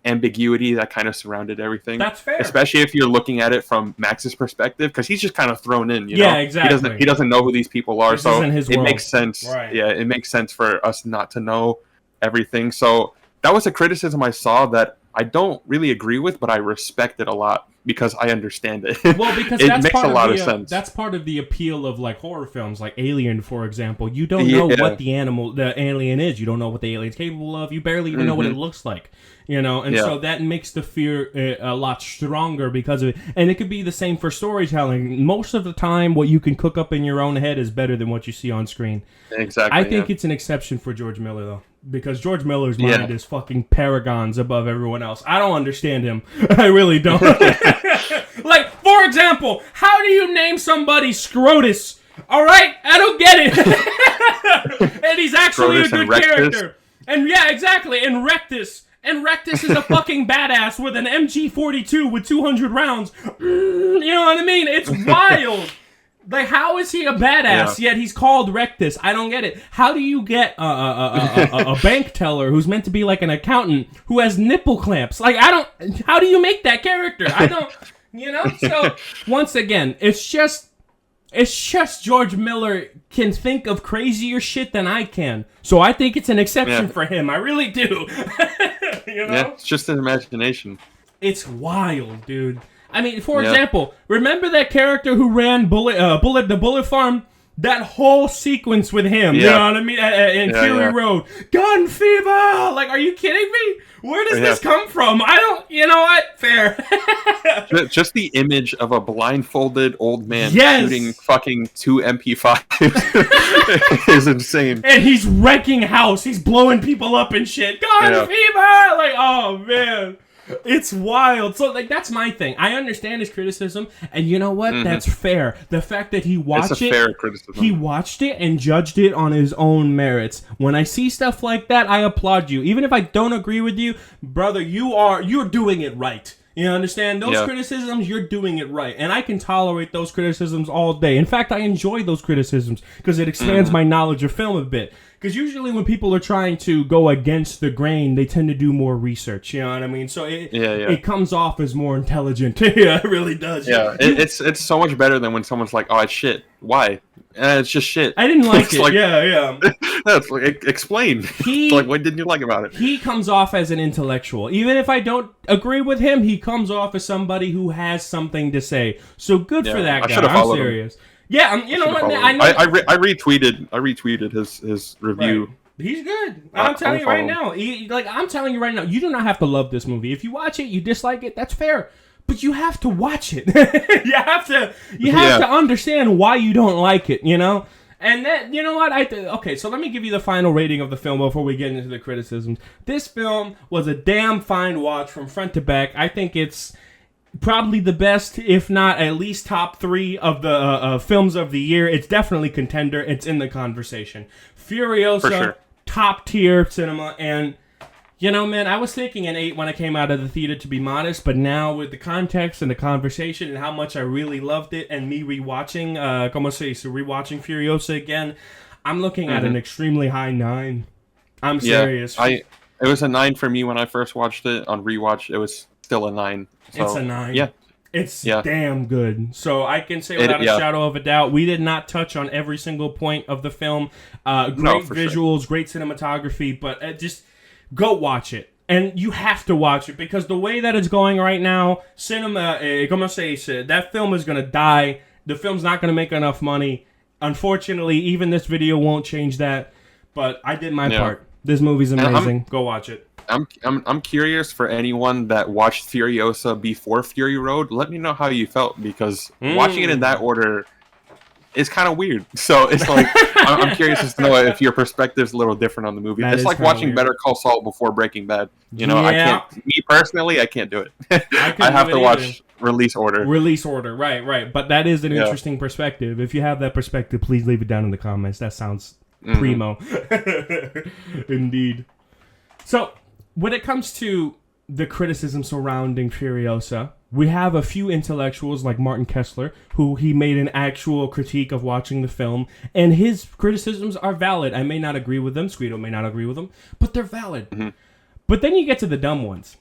ambiguity that kind of surrounded everything. That's fair. Especially if you're looking at it from Max's perspective, because he's just kind of thrown in, Yeah, exactly. He doesn't know who these people are, this isn't his world. Makes sense. Right. Yeah, it makes sense for us not to know everything. So that was a criticism I saw that I don't really agree with, but I respect it a lot because I understand it. Well, because it that's makes part a lot of of the, sense. That's part of the appeal of like horror films, like Alien, for example. You don't know what the alien is. You don't know what the alien's capable of. You barely even know what it looks like. And so that makes the fear a lot stronger because of it. And it could be the same for storytelling. Most of the time, what you can cook up in your own head is better than what you see on screen. Exactly. I think it's an exception for George Miller, though. Because George Miller's mind is fucking paragons above everyone else. I don't understand him. I really don't. Like, for example, how do you name somebody Scrotus? All right? I don't get it. And he's actually Scrotus a good character. And yeah, exactly. And Rectus. And Rectus is a fucking badass with an MG42 with 200 rounds. You know what I mean? It's wild. Like, how is he a badass, yet he's called Rectus? I don't get it. How do you get a bank teller who's meant to be like an accountant who has nipple clamps? Like, how do you make that character? I don't, So, once again, it's just George Miller can think of crazier shit than I can. So I think it's an exception for him. I really do. Yeah, it's just an imagination. It's wild, dude. I mean, for example, remember that character who ran the Bullet Farm? That whole sequence with him, you know what I mean? In Fury Road. Gun fever! Like, are you kidding me? Where does this come from? I don't, you know what? Fair. Just the image of a blindfolded old man shooting fucking 2 MP5s is insane. And he's wrecking house. He's blowing people up and shit. Gun fever! Like, oh, man. It's wild. So, like, that's my thing. I understand his criticism, and you know what? That's fair. The fact that he watched fair criticism. He watched it and judged it on his own merits. When I see stuff like that, I applaud you. Even if I don't agree with you, brother, you're doing it right. You understand? Those criticisms, you're doing it right. And I can tolerate those criticisms all day. In fact, I enjoy those criticisms because it expands my knowledge of film a bit. Because usually when people are trying to go against the grain, they tend to do more research. You know what I mean? So it comes off as more intelligent. Yeah, it really does. Yeah, it's so much better than when someone's like, "Oh, it's shit. Why?" It's just shit. I didn't like it. Like, yeah. That's like, explain. Like, what didn't you like about it? He comes off as an intellectual. Even if I don't agree with him, he comes off as somebody who has something to say. So good for that guy. I'm serious. Yeah, you know what? I retweeted his review. Right. He's good. I'm telling you right now. I'm telling you right now. You do not have to love this movie. If you watch it, you dislike it. That's fair. But you have to watch it. you have to understand why you don't like it. And then, you know what? Okay, so let me give you the final rating of the film before we get into the criticisms. This film was a damn fine watch from front to back. I think it's probably the best, if not at least top 3 of the films of the year. It's definitely contender. It's in the conversation. Furiosa, top tier cinema, and man, I was thinking an 8 when I came out of the theater, to be modest, but now with the context and the conversation and how much I really loved it, and me rewatching, rewatching Furiosa again, I'm looking at an extremely high 9. I'm serious. It was a 9 for me when I first watched it. On rewatch, it was still a 9. So, it's a 9. Yeah. It's damn good. So I can say without a shadow of a doubt, we did not touch on every single point of the film. Great visuals, great cinematography, but just go watch it. And you have to watch it because the way that it's going right now, that film is going to die. The film's not going to make enough money. Unfortunately, even this video won't change that. But I did my part. This movie's amazing. Go watch it. I'm curious for anyone that watched Furiosa before Fury Road. Let me know how you felt because watching it in that order is kind of weird. So it's like I'm curious to know if your perspective's a little different on the movie. It's like watching Better Call Saul before Breaking Bad. I can't. Me personally, I can't do it. I have to watch release order. Release order, right. But that is an interesting perspective. If you have that perspective, please leave it down in the comments. That sounds primo. Indeed. So, when it comes to the criticism surrounding Furiosa, We have a few intellectuals like Martin Kessler, who he made an actual critique of watching the film, and his criticisms are valid. I may not agree with them, Squeedo may not agree with them, but they're valid. Mm-hmm. But then you get to the dumb ones.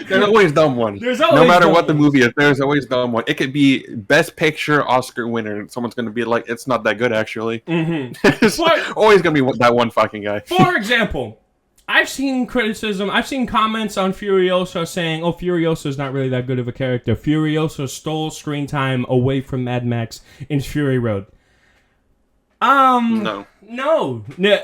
There's always dumb ones. No matter what the movie is, there's always dumb one. It could be Best Picture Oscar winner, and someone's going to be like, it's not that good, actually. Mm-hmm. It's always going to be that one fucking guy. For example, I've seen criticism, I've seen comments on Furiosa saying, oh, Furiosa is not really that good of a character. Furiosa stole screen time away from Mad Max in Fury Road. No,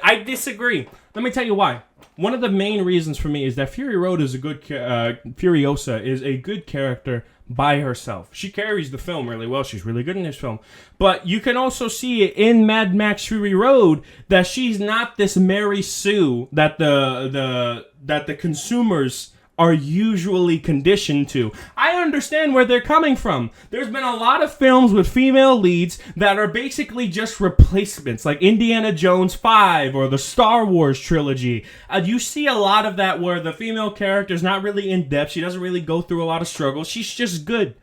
I disagree. Let me tell you why. One of the main reasons for me is that Fury Road is a good Furiosa is a good character by herself. She carries the film really well. She's really good in this film. But you can also see it in Mad Max Fury Road that she's not this Mary Sue that the consumers are usually conditioned to. I understand where they're coming from. There's been a lot of films with female leads that are basically just replacements, like Indiana Jones 5 or the Star Wars trilogy. You see a lot of that where the female character is not really in depth. She doesn't really go through a lot of struggles. She's just good.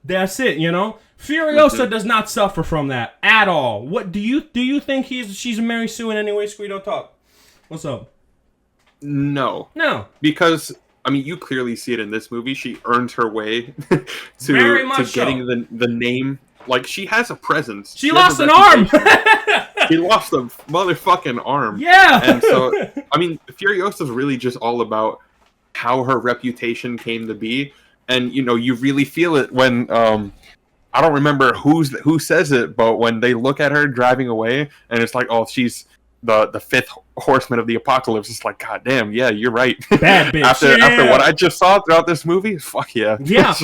That's it, you know? Furiosa does not suffer from that at all. What do you think she's a Mary Sue in any way, Squeedo? Talk. What's up? No. Because I mean, you clearly see it in this movie. She earned her way to getting the name. Like, she has a presence. She lost an arm. She lost a motherfucking arm. Yeah. And so, I mean, Furiosa is really just all about how her reputation came to be. And, you know, you really feel it when, I don't remember who says it, but when they look at her driving away, and it's like, oh, she's the fifth horseman of the apocalypse. It's like, god damn, yeah, you're right. Bad bitch. after what I just saw throughout this movie, fuck yeah. Yeah.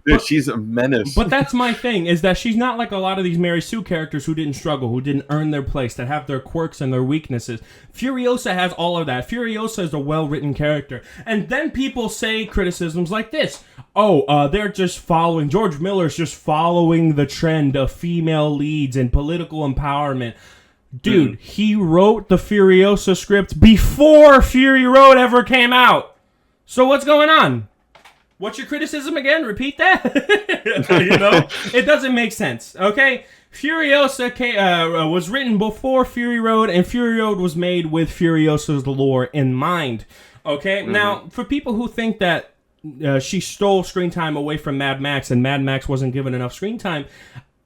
Dude, she's a menace. But that's my thing, is that she's not like a lot of these Mary Sue characters who didn't struggle, who didn't earn their place, that have their quirks and their weaknesses. Furiosa has all of that. Furiosa is a well-written character. And then people say criticisms like this. They're just following, George Miller's just following the trend of female leads and political empowerment. Dude, he wrote the Furiosa script before Fury Road ever came out. So what's going on? What's your criticism again? Repeat that? You know, it doesn't make sense, okay? Furiosa was written before Fury Road, and Fury Road was made with Furiosa's lore in mind, okay? Mm-hmm. Now, for people who think that she stole screen time away from Mad Max and Mad Max wasn't given enough screen time,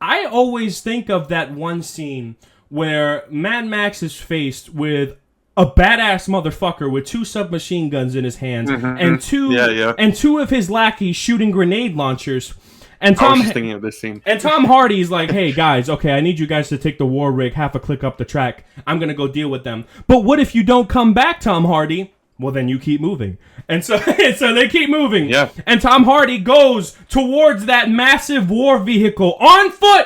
I always think of that one scene where Mad Max is faced with a badass motherfucker with 2 submachine guns in his hands and two of his lackeys shooting grenade launchers. And I was just thinking of this scene. And Tom Hardy's like, hey guys, okay, I need you guys to take the war rig half a click up the track. I'm gonna go deal with them. But what if you don't come back, Tom Hardy? Well, then you keep moving. And so they keep moving. Yeah. And Tom Hardy goes towards that massive war vehicle on foot.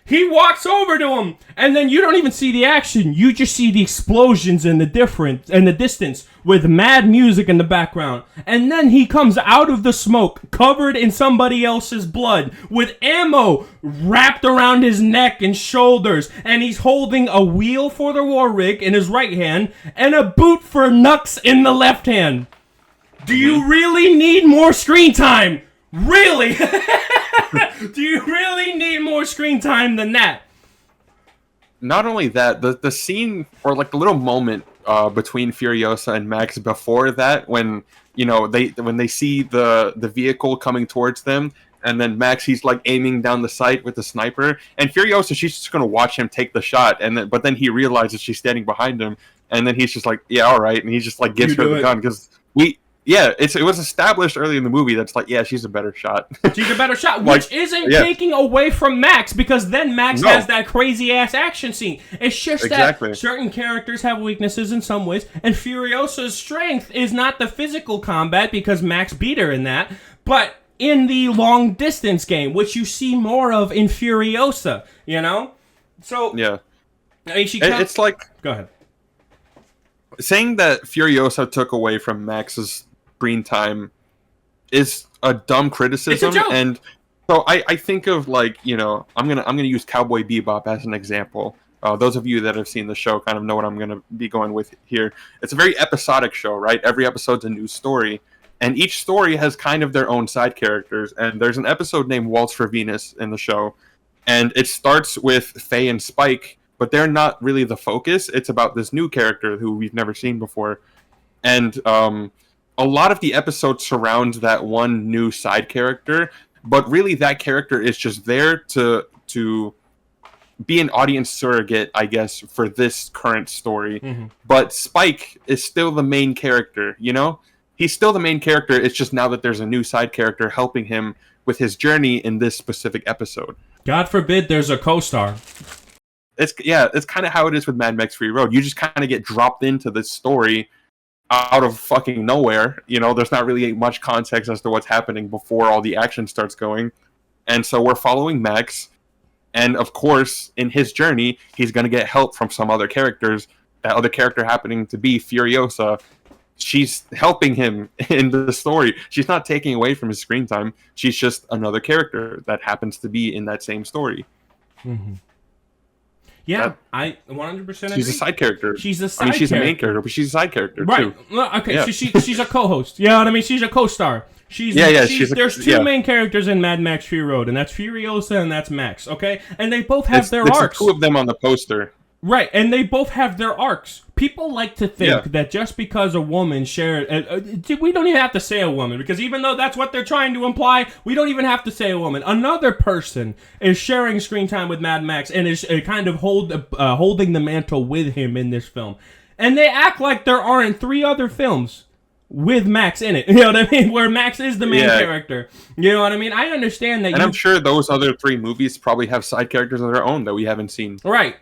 He walks over to him, and then you don't even see the action. You just see the explosions in the distance with mad music in the background. And then he comes out of the smoke, covered in somebody else's blood, with ammo wrapped around his neck and shoulders. And he's holding a wheel for the war rig in his right hand and a boot for Nux in the left hand. Do you really need more screen time? Really? Do you really need more screen time than that? Not only that, the scene, or like the little moment between Furiosa and Max before that, when they see the vehicle coming towards them, and then Max, he's like aiming down the sight with the sniper, and Furiosa, she's just gonna watch him take the shot, but then he realizes she's standing behind him, and then he's just like, yeah, all right, and he just like gives her the gun because it was established early in the movie that's like, yeah, she's a better shot. She's a better shot, which isn't taking away from Max, because then Max has that crazy-ass action scene. It's just that certain characters have weaknesses in some ways, and Furiosa's strength is not the physical combat, because Max beat her in that, but in the long-distance game, which you see more of in Furiosa, you know? So, yeah. It's like... Go ahead. Saying that Furiosa took away from Max's screen time is a dumb criticism. It's a joke. And so I think of, like, you know, I'm gonna use Cowboy Bebop as an example. Those of you that have seen the show kind of know what I'm gonna be going with here. It's a very episodic show, right? Every episode's a new story. And each story has kind of their own side characters. And there's an episode named Waltz for Venus in the show. And it starts with Faye and Spike, but they're not really the focus. It's about this new character who we've never seen before. And a lot of the episodes surround that one new side character, but really that character is just there to be an audience surrogate, I guess, for this current story. Mm-hmm. But Spike is still the main character, you know? He's still the main character. It's just now that there's a new side character helping him with his journey in this specific episode. God forbid there's a co-star. It's kind of how it is with Mad Max Fury Road. You just kind of get dropped into this story out of fucking nowhere. You know, there's not really much context as to what's happening before all the action starts going. And so we're following Max. And of course, in his journey, he's going to get help from some other characters. That other character happening to be Furiosa. She's helping him in the story. She's not taking away from his screen time. She's just another character that happens to be in that same story. Mm-hmm. Yeah, I 100% agree. She's a side character. She's a side character. She's a main character, but she's a side character, right. too. Okay, yeah. she's a co-host. You know what I mean? She's a co-star. There's two main characters in Mad Max Fury Road, and that's Furiosa and that's Max, okay? And they both have their arcs. Two of them on the poster. Right, and they both have their arcs. People like to think that just because a woman shared... we don't even have to say a woman, because even though that's what they're trying to imply, we don't even have to say a woman. Another person is sharing screen time with Mad Max and is kind of holding the mantle with him in this film. And they act like there aren't 3 other films with Max in it. You know what I mean? Where Max is the main character. You know what I mean? I understand that. And I'm sure those other 3 movies probably have side characters of their own that we haven't seen. Right.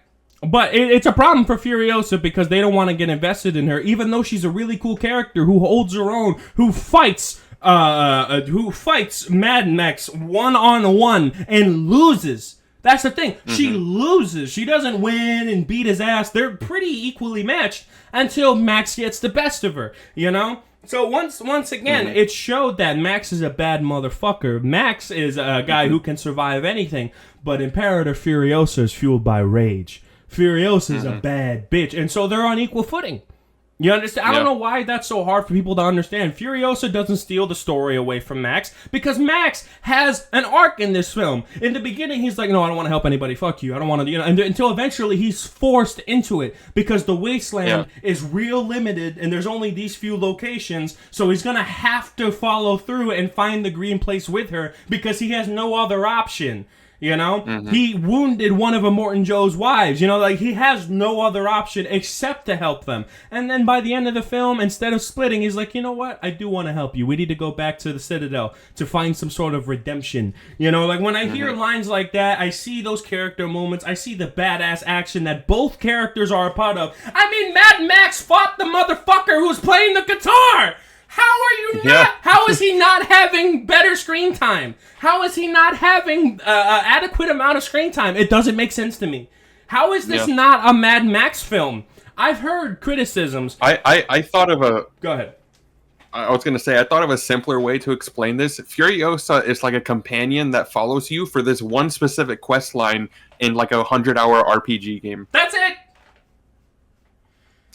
But it's a problem for Furiosa because they don't want to get invested in her, even though she's a really cool character who holds her own, who fights Mad Max one-on-one and loses. That's the thing. Mm-hmm. She loses. She doesn't win and beat his ass. They're pretty equally matched until Max gets the best of her, you know? So once again, it showed that Max is a bad motherfucker. Max is a guy who can survive anything, but Imperator Furiosa is fueled by rage. Furiosa is a bad bitch, and so they're on equal footing. You understand? I don't know why that's so hard for people to understand. Furiosa doesn't steal the story away from Max, because Max has an arc in this film. In the beginning, he's like, no, I don't want to help anybody. Fuck you. I don't want to, until eventually he's forced into it, because the wasteland is real limited, and there's only these few locations, so he's going to have to follow through and find the green place with her, because he has no other option. You know, he wounded one of Immortan Joe's wives. You know, like, he has no other option except to help them. And then by the end of the film, instead of splitting, he's like, you know what? I do want to help you. We need to go back to the Citadel to find some sort of redemption. You know, like, when I hear lines like that, I see those character moments. I see the badass action that both characters are a part of. I mean, Mad Max fought the motherfucker who's playing the guitar. How are you not? Yeah. How is he not having better screen time? How is he not having adequate amount of screen time? It doesn't make sense to me. How is this not a Mad Max film? I've heard criticisms. I thought of a... Go ahead. I was going to say, I thought of a simpler way to explain this. Furiosa is like a companion that follows you for this one specific quest line in like a 100-hour RPG game. That's it!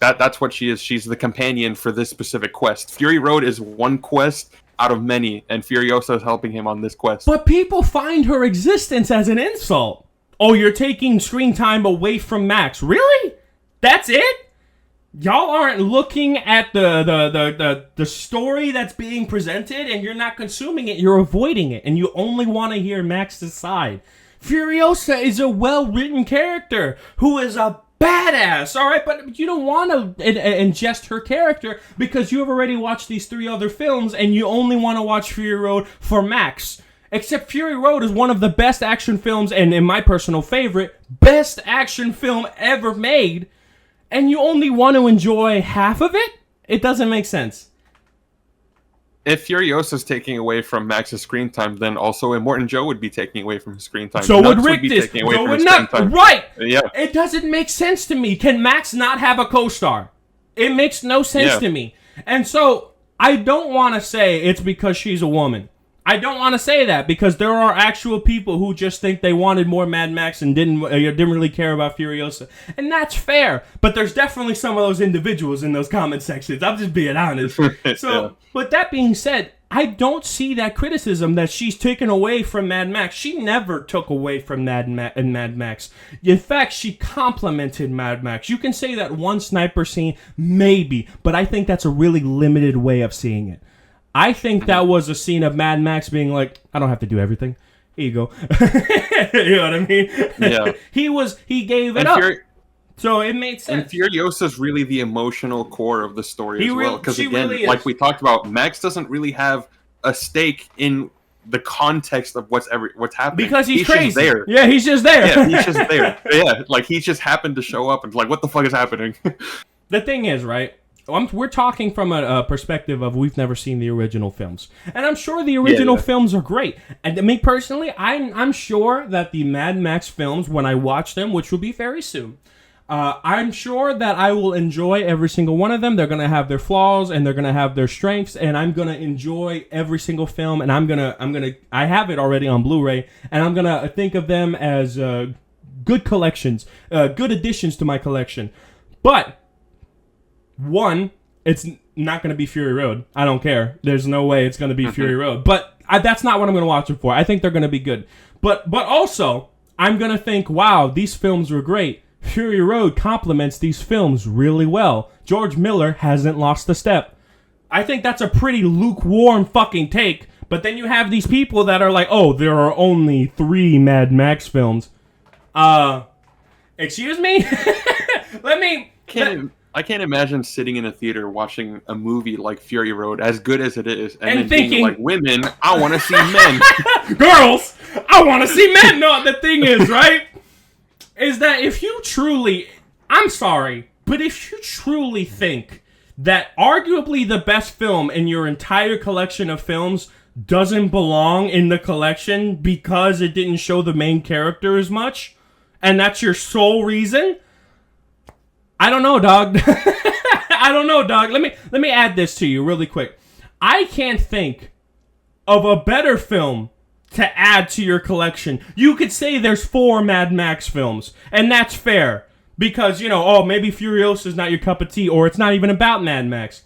That's what she is. She's the companion for this specific quest. Fury Road is one quest out of many, and Furiosa is helping him on this quest. But people find her existence as an insult. Oh, you're taking screen time away from Max. Really? That's it? Y'all aren't looking at the story that's being presented, and you're not consuming it. You're avoiding it, and you only want to hear Max's side. Furiosa is a well-written character who is a badass, all right, but you don't want to ingest her character because you have already watched these 3 other films and you only want to watch Fury Road for Max. Except Fury Road is one of the best action films, and in my personal favorite, best action film ever made, and you only want to enjoy half of it? It doesn't make sense. If Furiosa's taking away from Max's screen time, then also Immortan Joe would be taking away from his screen time. So would Rictus. So would Nut. Right! Yeah. It doesn't make sense to me. Can Max not have a co-star? It makes no sense to me. And so, I don't want to say it's because she's a woman. I don't want to say that because there are actual people who just think they wanted more Mad Max and didn't really care about Furiosa, and that's fair. But there's definitely some of those individuals in those comment sections. I'm just being honest. So, yeah. But that being said, I don't see that criticism that she's taken away from Mad Max. She never took away from Mad Max. In fact, she complimented Mad Max. You can say that one sniper scene, maybe, but I think that's a really limited way of seeing it. I think that was a scene of Mad Max being like, I don't have to do everything. Here you go. You know what I mean? Yeah. He gave it up. So it made sense. And Furiosa's really the emotional core of the story as well. Because again, really like we talked about, Max doesn't really have a stake in the context of what's happening. Because he's crazy. Just there. Yeah, he's just there. Yeah, he's just there. Yeah, like he just happened to show up and like, what the fuck is happening? The thing is, right? We're talking from a perspective of we've never seen the original films, and I'm sure the original films are great. And me personally, I'm sure that the Mad Max films, when I watch them, which will be very soon, I'm sure that I will enjoy every single one of them. They're gonna have their flaws and they're gonna have their strengths, and I'm gonna enjoy every single film. And I have it already on Blu-ray, and I'm gonna think of them as good collections, good additions to my collection, but. One, it's not going to be Fury Road. I don't care. There's no way it's going to be Fury Road. But that's not what I'm going to watch it for. I think they're going to be good. But also, I'm going to think, wow, these films were great. Fury Road complements these films really well. George Miller hasn't lost a step. I think that's a pretty lukewarm fucking take. But then you have these people that are like, oh, there are only 3 Mad Max films. Excuse me? I can't imagine sitting in a theater watching a movie like Fury Road, as good as it is, and then thinking, being like, women, I want to see men. Girls, I want to see men. No, the thing is, right, is that if you truly, I'm sorry, but if you truly think that arguably the best film in your entire collection of films doesn't belong in the collection because it didn't show the main character as much, and that's your sole reason, I don't know, dog. I don't know, dog. Let me add this to you really quick. I can't think of a better film to add to your collection. You could say there's 4 Mad Max films, and that's fair. Because, maybe Furiosa is not your cup of tea, or it's not even about Mad Max.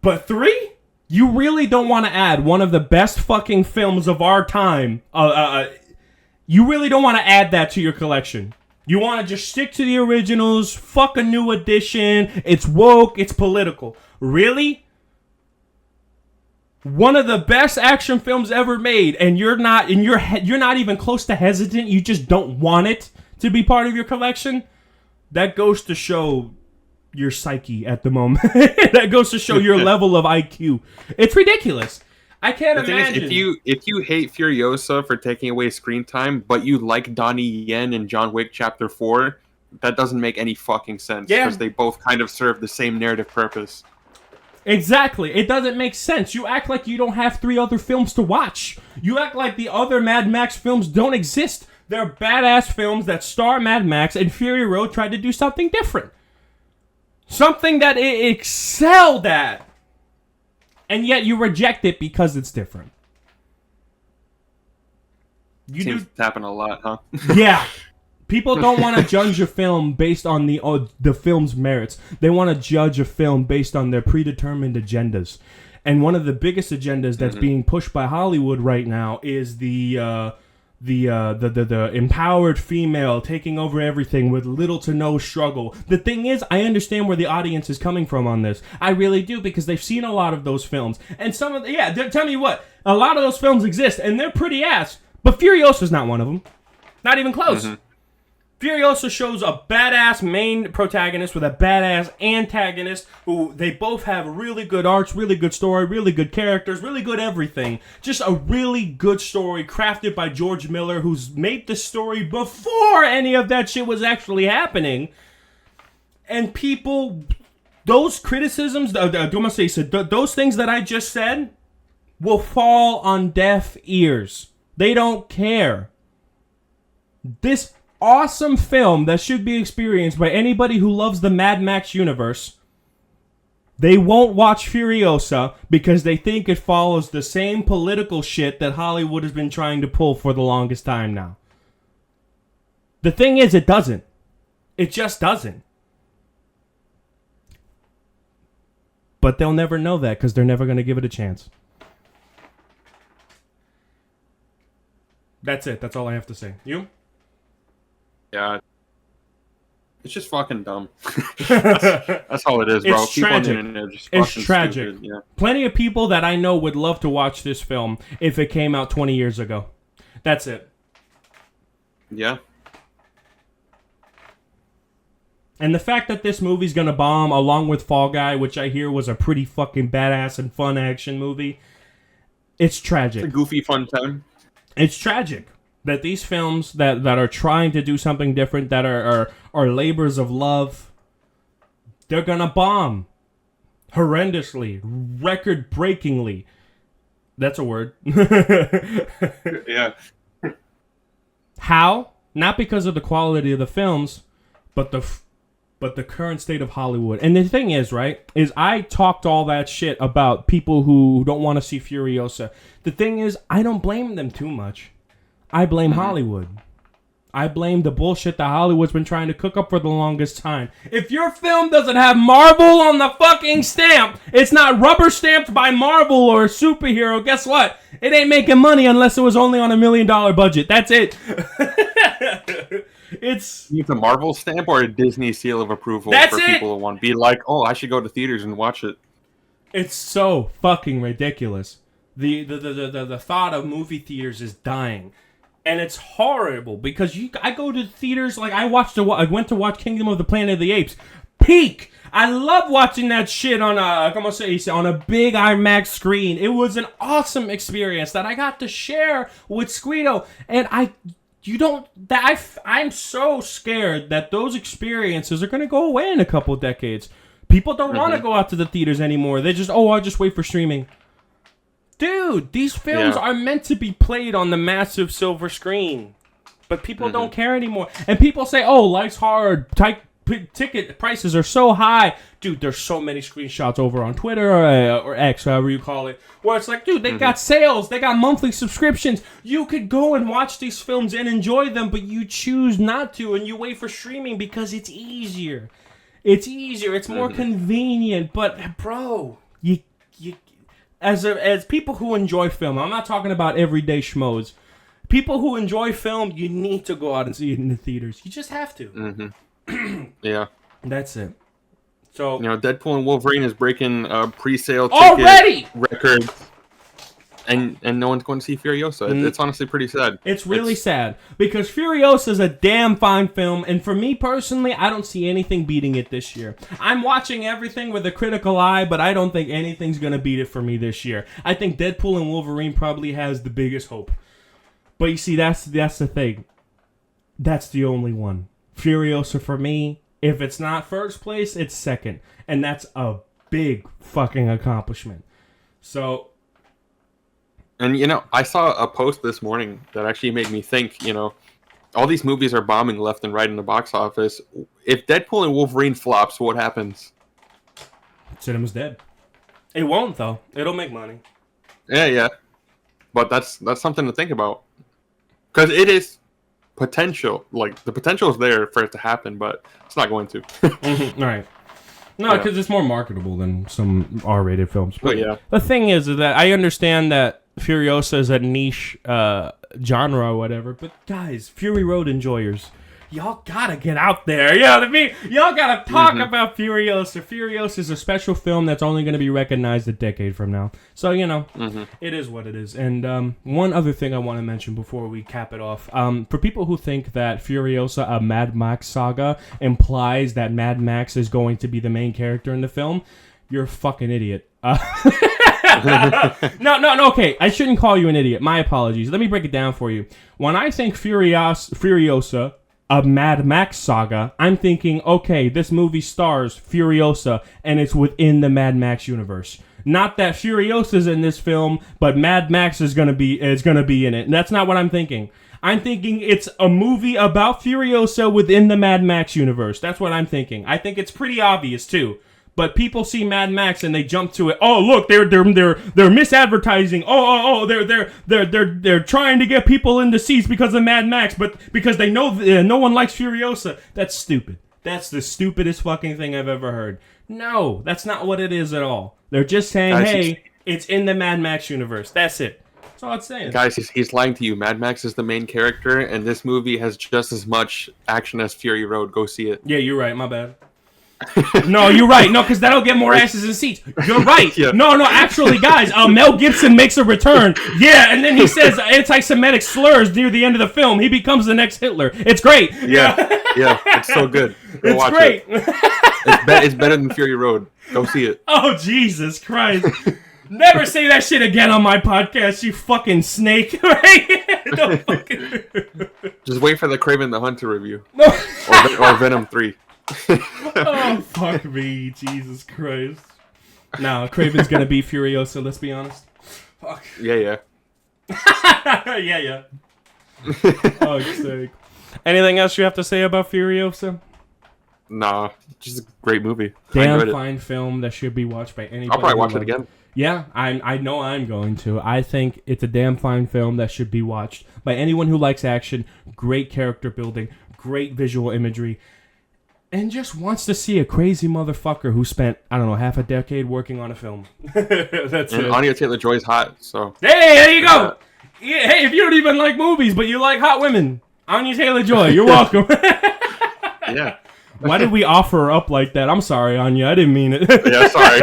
But 3? You really don't want to add one of the best fucking films of our time. You really don't want to add that to your collection. You want to just stick to the originals, fuck a new edition, it's woke, it's political. Really? One of the best action films ever made, and you're not even close to hesitant, you just don't want it to be part of your collection? That goes to show your psyche at the moment. That goes to show your level of IQ. It's ridiculous. I can't imagine. If you hate Furiosa for taking away screen time, but you like Donnie Yen in John Wick Chapter 4, that doesn't make any fucking sense. Yeah. Because they both kind of serve the same narrative purpose. Exactly. It doesn't make sense. You act like you don't have 3 other films to watch. You act like the other Mad Max films don't exist. They're badass films that star Mad Max, and Fury Road tried to do something different. Something that it excelled at. And yet you reject it because it's different. Seems to happen a lot, huh? Yeah. People don't want to judge a film based on the film's merits. They want to judge a film based on their predetermined agendas. And one of the biggest agendas that's being pushed by Hollywood right now is the empowered female taking over everything with little to no struggle. The thing is, I understand where the audience is coming from on this. I really do, because they've seen a lot of those films. And some of tell me what, a lot of those films exist, and they're pretty ass. But Furiosa's not one of them. Not even close. Furiosa shows a badass main protagonist with a badass antagonist who they both have really good arcs, really good story, really good characters, really good everything. Just a really good story crafted by George Miller, who's made the story before any of that shit was actually happening. And people, those criticisms, those things that I just said will fall on deaf ears. They don't care. This awesome film that should be experienced by anybody who loves the Mad Max universe They won't watch Furiosa because they think it follows the same political shit that Hollywood has been trying to pull for the longest time now. The thing is, it doesn't. It just doesn't. But they'll never know that because they're never going to give it a chance. That's it. That's all I have to say. You? Yeah. It's just fucking dumb. that's all it is, bro. It's People tragic. on the internet are just fucking It's tragic. stupid. Yeah. Plenty of people that I know would love to watch this film if it came out 20 years ago. That's it. Yeah. And the fact that this movie's gonna bomb along with Fall Guy, which I hear was a pretty fucking badass and fun action movie, it's tragic. It's a goofy, fun time. It's tragic that these films that are trying to do something different, that are labors of love, they're gonna bomb horrendously, record-breakingly. That's a word. Yeah. How? Not because of the quality of the films, but the current state of Hollywood. And the thing is, right, is I talked all that shit about people who don't want to see Furiosa. The thing is, I don't blame them too much. I blame Hollywood. I blame the bullshit that Hollywood's been trying to cook up for the longest time. If your film doesn't have Marvel on the fucking stamp, it's not rubber stamped by Marvel or a superhero, guess what? It ain't making money unless it was only on $1 million budget. That's it. It's a Marvel stamp or a Disney seal of approval for people who want to be like, oh, I should go to theaters and watch it. It's so fucking ridiculous. The thought of movie theaters is dying. And it's horrible because I go to theaters, like I went to watch Kingdom of the Planet of the Apes. Peak! I love watching that shit on a big IMAX screen. It was an awesome experience that I got to share with Squeedo. And I'm so scared that those experiences are going to go away in a couple decades. People don't want to go out to the theaters anymore. They just, I'll just wait for streaming. Dude, these films are meant to be played on the massive silver screen. But people don't care anymore. And people say, oh, life's hard. Ticket prices are so high. Dude, there's so many screenshots over on Twitter or X, however you call it, where it's like, dude, they got sales. They got monthly subscriptions. You could go and watch these films and enjoy them, but you choose not to, and you wait for streaming because it's easier. It's easier. It's more convenient. But, bro, you as people who enjoy film, I'm not talking about everyday schmoes. People who enjoy film, you need to go out and see it in the theaters. You just have to. Yeah. That's it. So, Deadpool and Wolverine is breaking pre-sale already records, and no one's going to see Furiosa. It's honestly pretty sad. It's really sad because Furiosa is a damn fine film, and for me personally, I don't see anything beating it this year. I'm watching everything with a critical eye, but I don't think anything's gonna beat it for me this year. I think Deadpool and Wolverine probably has the biggest hope. But you see, that's the thing. That's the only one. Furiosa for me, if it's not first place, it's second. And that's a big fucking accomplishment. So... And, I saw a post this morning that actually made me think, all these movies are bombing left and right in the box office. If Deadpool and Wolverine flops, what happens? Cinema's dead. It won't, though. It'll make money. Yeah. But that's something to think about. Because it is... potential, like the potential is there for it to happen, but it's not going to. Right. No, because it's more marketable than some R-rated films. But yeah, the thing is that I understand that Furiosa is a niche genre or whatever, but guys, Fury Road enjoyers, y'all gotta get out there. You know what I mean? Y'all gotta talk about Furiosa. Furiosa is a special film that's only going to be recognized a decade from now. So, it is what it is. And one other thing I want to mention before we cap it off. For people who think that Furiosa, a Mad Max saga, implies that Mad Max is going to be the main character in the film, you're a fucking idiot. No, okay. I shouldn't call you an idiot. My apologies. Let me break it down for you. When I think Furiosa, a Mad Max saga, I'm thinking, okay, this movie stars Furiosa, and it's within the Mad Max universe. Not that Furiosa's in this film, but Mad Max is gonna be in it. And that's not what I'm thinking. I'm thinking it's a movie about Furiosa within the Mad Max universe. That's what I'm thinking. I think it's pretty obvious too. But people see Mad Max and they jump to it. Oh, look, they're misadvertising. They're trying to get people into seats because of Mad Max, but because they know no one likes Furiosa. That's stupid. That's the stupidest fucking thing I've ever heard. No, that's not what it is at all. They're just saying, hey, it's in the Mad Max universe. That's it. That's all it's saying. Guys, he's lying to you. Mad Max is the main character, and this movie has just as much action as Fury Road. Go see it. Yeah, you're right. My bad. No, you're right. No, because that'll get more asses in seats. You're right. Yeah. No, actually, guys, Mel Gibson makes a return. Yeah, and then he says anti-Semitic slurs near the end of the film. He becomes the next Hitler. It's great. Yeah, it's so good. Go It's great. It's better than Fury Road. Go see it. Oh, Jesus Christ. Never say that shit again on my podcast, you fucking snake. Just wait for the Kraven the Hunter review. No. Or Venom 3. Oh, fuck me. Jesus Christ. No, Kraven's gonna be Furiosa, let's be honest. Fuck. Yeah. Yeah. Fuck's sake. Anything else you have to say about Furiosa? Nah, just a great movie. Damn fine film that should be watched by anybody. I'll probably watch it again. Yeah, I know I'm going to. I think it's a damn fine film that should be watched by anyone who likes action, great character building, great visual imagery, and just wants to see a crazy motherfucker who spent, I don't know, half a decade working on a film. That's it. Anya Taylor-Joy's hot, so... Hey, there you go! Yeah, hey, if you don't even like movies, but you like hot women, Anya Taylor-Joy, you're welcome. Yeah. Why did we offer her up like that? I'm sorry, Anya. I didn't mean it. Yeah, sorry.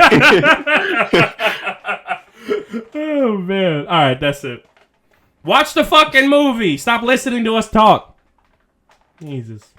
Oh, man. All right, that's it. Watch the fucking movie. Stop listening to us talk. Jesus.